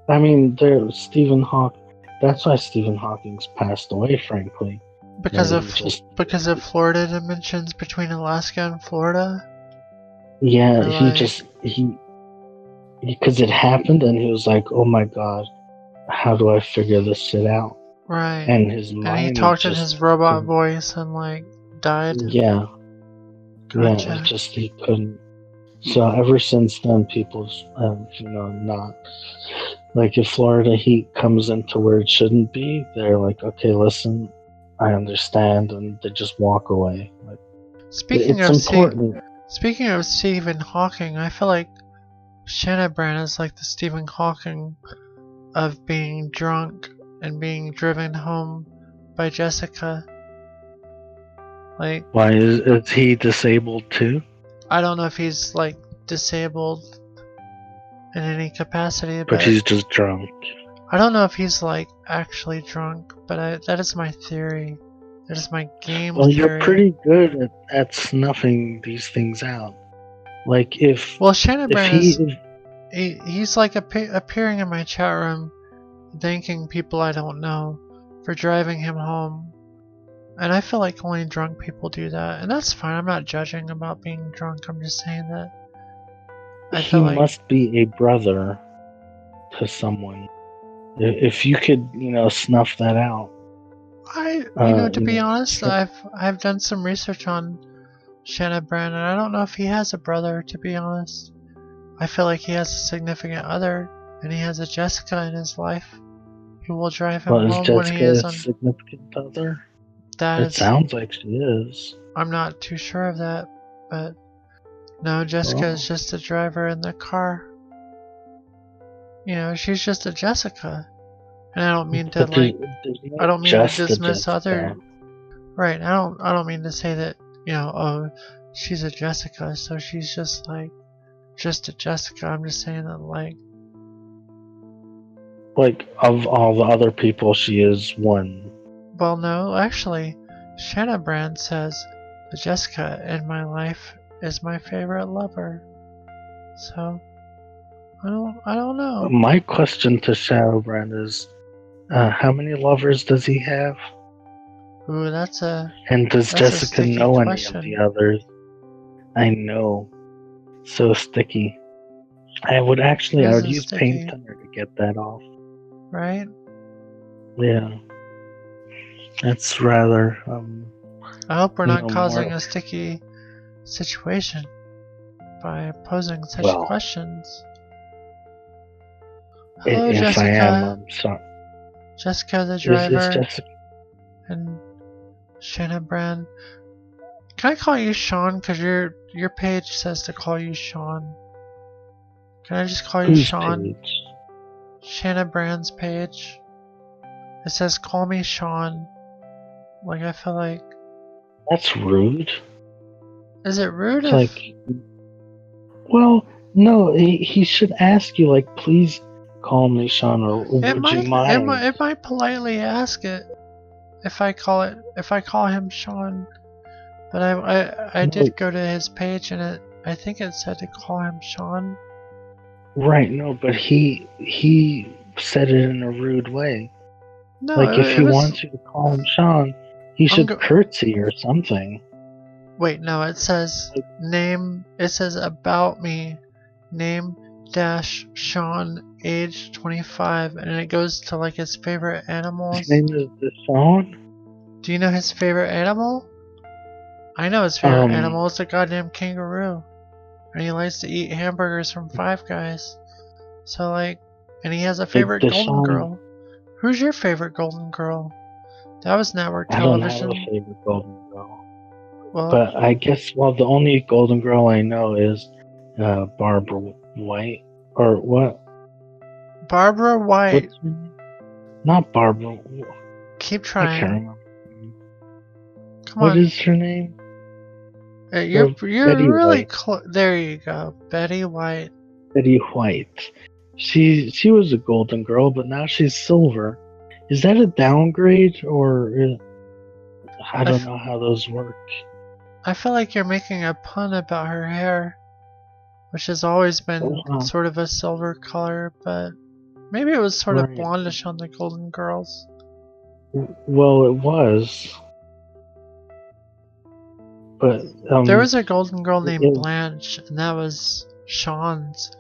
I mean, that's why Stephen Hawking's passed away, frankly. Because of Florida dimensions between Alaska and Florida? Yeah, because it happened and he was like, oh my god, how do I figure this shit out? Right. And his mind. And he talked in his robot voice and like died. Yeah. Gotcha. Yeah, he couldn't. So ever since then, people's, not like if Florida heat comes into where it shouldn't be, they're like, okay, listen, I understand, and they just walk away. Like, Speaking of Stephen Hawking, I feel like Shanna Brand is like the Stephen Hawking of being drunk and being driven home by Jessica. Like, why is he disabled too? I don't know if he's like disabled in any capacity, but he's just drunk. I don't know if he's like actually drunk, but that is my theory. That is my game theory. Well, you're pretty good at snuffing these things out. Like Shanna Brand he's like appearing in my chat room, thanking people I don't know for driving him home. And I feel like only drunk people do that, and that's fine. I'm not judging about being drunk. I'm just saying that he must be a brother to someone. If you could, snuff that out. To be honest, I've done some research on Shanna Brand, and I don't know if he has a brother. To be honest, I feel like he has a significant other, and he has a Jessica in his life who will drive him home when he is on. Is Jessica a significant other? It sounds like she is. I'm not too sure of that, but no, Jessica is just a driver in the car. She's just a Jessica, and I don't mean to I don't mean to dismiss other. Right, I don't mean to say that she's a Jessica, so she's just a Jessica. I'm just saying that like of all the other people, she is one. Well, no, actually, Shanna Brand says the Jessica in my life is my favorite lover. So, I don't know. My question to Shanna Brand is, how many lovers does he have? Ooh, And does Jessica know any of the others? I know. So sticky. I would use paint thinner to get that off. Right? Yeah. That's rather. I hope we're not causing a sticky situation by posing such questions. Hello, if Jessica. I am, I'm sorry. Jessica the Is driver, Jessica? and Shannon Brand. Can I call you Sean? Cause your page says to call you Sean. Can I just call you Whose Sean? page? Shannon Brand's page. It says call me Sean. Like I feel like. That's rude. Is it rude? It's like, well, no, he should ask you, like, please call me Sean, or would you mind? It might politely ask it if I call him Sean. But I did go to his page and I think it said to call him Sean. Right, no, but he said it in a rude way. No, like if he wants you to call him Sean, he should curtsy or something. Wait, no, it says name. It says about me, name dash Sean, age 25, and it goes to like his favorite animals. His name is Sean. Do you know his favorite animal? I know his favorite animal is a goddamn kangaroo, and he likes to eat hamburgers from Five Guys. So like, and he has a favorite golden girl. Who's your favorite golden girl? That was network television. I don't have a favorite golden girl. Well, but I guess the only golden girl I know is Barbara White, or what? Barbara White. Not Barbara. Keep trying. I can't remember. Come on. What is her name? You're really close. There you go, Betty White. Betty White. She was a golden girl, but now she's silver. Is that a downgrade, or I don't know how those work. I feel like you're making a pun about her hair, which has always been sort of a silver color, but maybe it was sort of blondish on the golden girls. Well, it was. But there was a golden girl named Blanche, and that was Sean's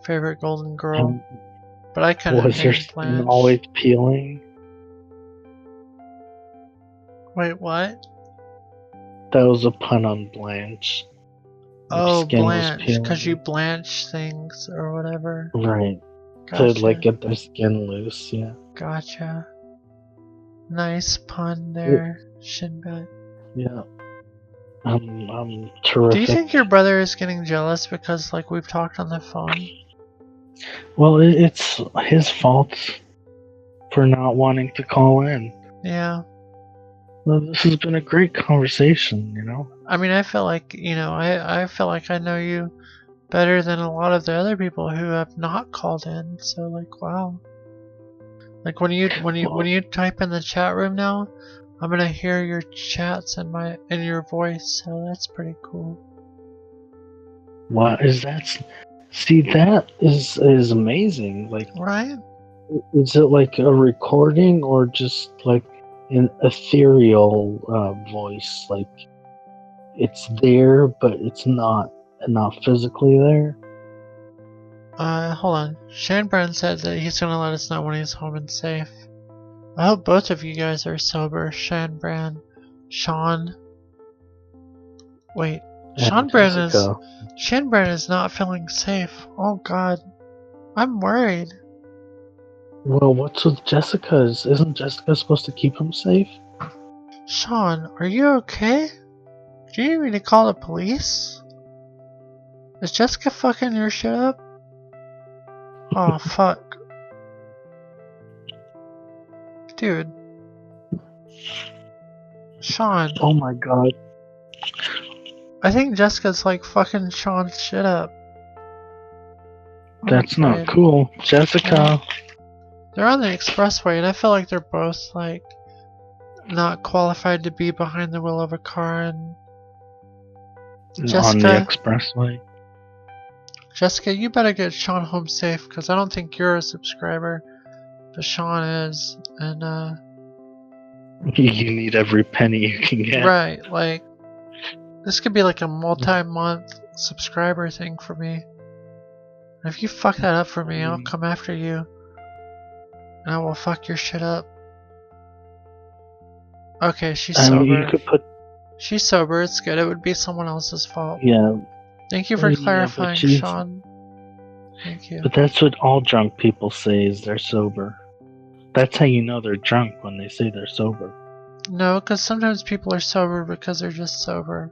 favorite golden girl. But I couldn't name Blanche. Was her skin always peeling? Wait, what? That was a pun on Blanche. Oh, Blanche, because you blanch things or whatever. Right. Gotcha. To like get their skin loose, yeah. Gotcha. Nice pun there, Shinbet. Yeah. I'm terrific. Do you think your brother is getting jealous because, like, we've talked on the phone? Well, it's his fault for not wanting to call in. Yeah. Well, this has been a great conversation, you know? I mean, I feel like, you know, I feel like I know you better than a lot of the other people who have not called in, so, like, wow. Like, when you type in the chat room now, I'm gonna hear your chats in your voice, so that's pretty cool. What is that? See, that is amazing. Like, right? Is it like a recording or just like an ethereal voice? Like, it's there, but it's not physically there. Hold on. Shane Brown said that he's gonna let us know when he's home and safe. I hope both of you guys are sober. Shane Brand, Sean. Wait, Shane Brand is not feeling safe. Oh God, I'm worried. Well, what's with Jessica? Isn't Jessica supposed to keep him safe? Sean, are you okay? Do you need me to call the police? Is Jessica fucking your shit up? Oh fuck. Dude. Sean. Oh my God. I think Jessica's like fucking Sean's shit up. That's not cool. Jessica. They're on the expressway and I feel like they're both like not qualified to be behind the wheel of a car, and Jessica, on the expressway. Jessica, you better get Sean home safe, because I don't think you're a subscriber, but Sean is, and you need every penny you can get. Right, like this could be like a multi-month subscriber thing for me. And if you fuck that up for me, I'll come after you, and I will fuck your shit up. Okay, she's sober. You could put... She's sober, it's good. It would be someone else's fault. Yeah. Thank you for clarifying, Sean. Thank you. But that's what all drunk people say, is they're sober. That's how you know they're drunk, when they say they're sober. No, because sometimes people are sober because they're just sober.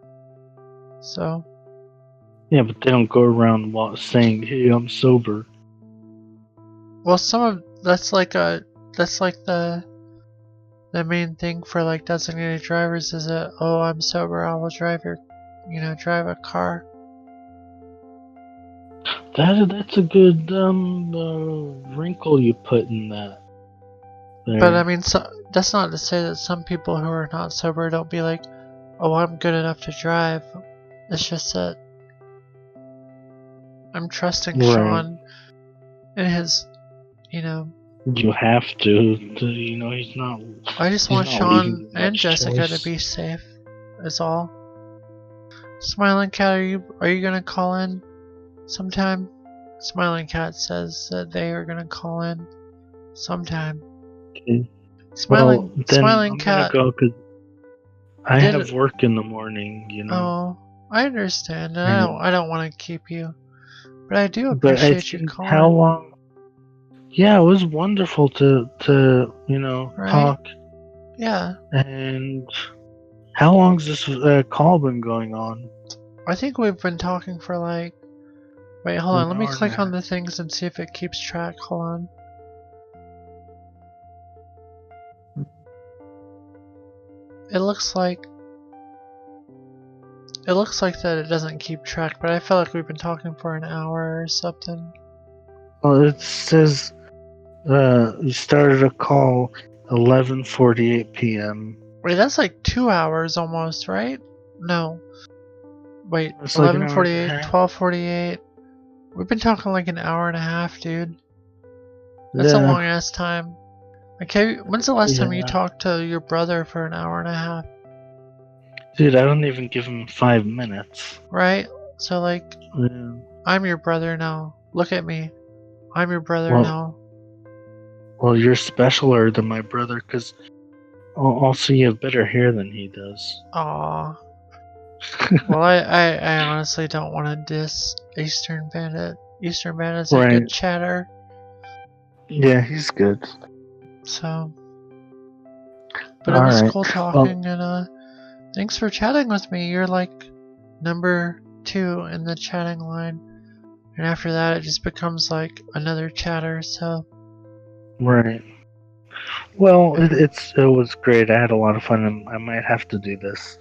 So. Yeah, but they don't go around saying, "Hey, I'm sober." Well, that's like the main thing for like designated drivers is that, oh, I'm sober, I will drive drive a car. That's a good wrinkle you put in that. There. But I mean, that's not to say that some people who are not sober don't be like, oh, I'm good enough to drive. It's just that I'm trusting Sean and his, You have to, he's not. I just want Sean and Jessica to be safe, is all. Smiling Cat, are you gonna call in sometime? Smiling Cat says that they are gonna call in sometime. Okay. Smiling Cat. I'm gonna go because I have work in the morning. Oh, I understand. And I don't want to keep you, but I do appreciate you calling. How long? Yeah, it was wonderful to right? talk. Yeah. And how long's this call been going on? I think we've been talking for like. Wait, hold on. Let me click on the things and see if it keeps track. Hold on. It looks like that it doesn't keep track, but I feel like we've been talking for an hour or something. Well, it says you started a call 11:48 p.m. Wait, that's like 2 hours almost, right? No. Wait, It's 11:48, 12:48. We've been talking like an hour and a half, dude. That's a long ass time. Okay, when's the last time you talked to your brother for an hour and a half? Dude, I don't even give him 5 minutes. Right? So like, I'm your brother now. Look at me. I'm your brother now. Well, you're specialer than my brother, because also you have better hair than he does. Aww. Well, I honestly don't want to diss Eastern Bandit. Eastern Bandit's a good chatter. Yeah, he's good. So, but it was cool talking, and thanks for chatting with me. You're like number 2 in the chatting line, and after that it just becomes like another chatter. So. Right. Well, it was great. I had a lot of fun, and I might have to do this,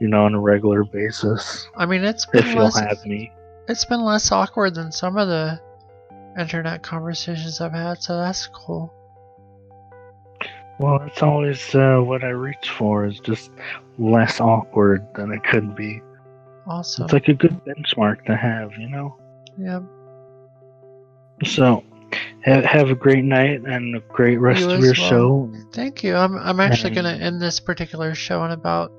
on a regular basis. I mean, it's been you'll have me. It's been less awkward than some of the internet conversations I've had, so that's cool. Well, that's always what I reach for, is just less awkward than it could be. Awesome. It's like a good benchmark to have, Yep. So, have a great night and a great rest of your show. Thank you. I'm actually going to end this particular show in about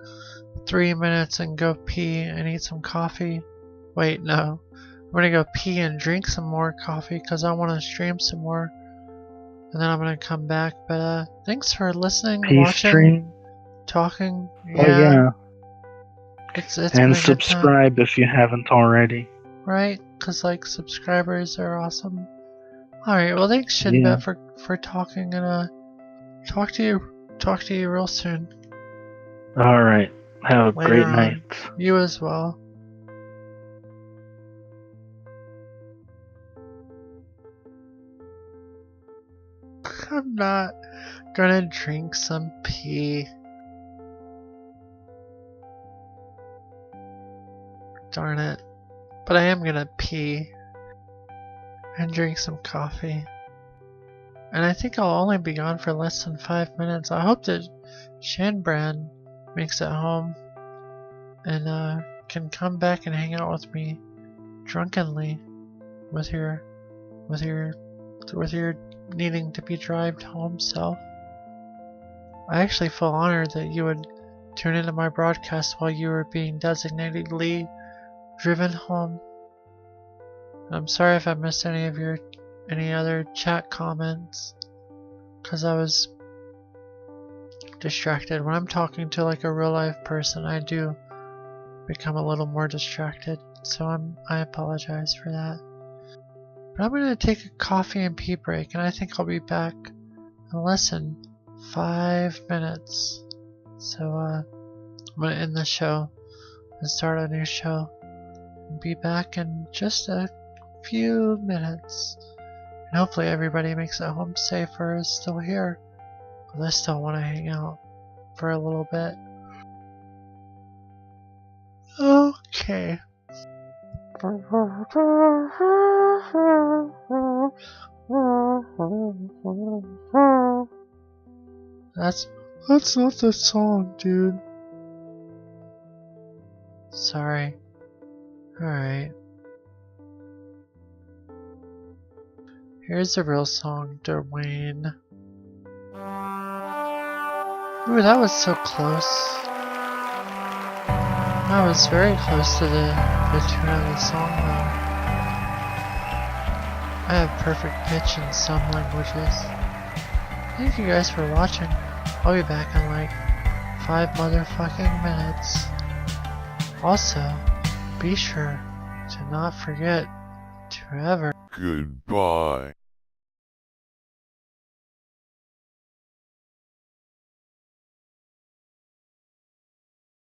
3 minutes and go pee and eat some coffee. Wait, no. I'm going to go pee and drink some more coffee because I want to stream some more. And then I'm going to come back. But thanks for listening, watching, stream. Talking. Yeah. Oh, yeah. It's and subscribe if you haven't already. Right? Because like subscribers are awesome. Alright, well thanks Shinbet for talking, and talk to you real soon. Alright. Have a great night. You as well. I'm not gonna drink some pee. Darn it. But I am gonna pee and drink some coffee. And I think I'll only be gone for less than 5 minutes. I hope that Shanbrand makes it home and can come back and hang out with me drunkenly with your needing to be driven home self. I actually feel honored that you would tune into my broadcast while you were being designated driven home. I'm sorry if I missed any other chat comments, because I was distracted. When I'm talking to like a real life person, I do become a little more distracted, so I apologize for that. But I'm gonna take a coffee and pee break, and I think I'll be back in less than 5 minutes. So I'm gonna end the show and start a new show. And be back in just a few minutes. And hopefully everybody makes it home safe or is still here. But I still want to hang out for a little bit. Okay. That's not the song, dude. Sorry. Alright. Here's the real song, Dwayne. Ooh, that was so close. That was very close to the tune of the song, though. I have perfect pitch in some languages. Thank you guys for watching. I'll be back in like 5 motherfucking minutes. Also, be sure to not forget to ever Goodbye.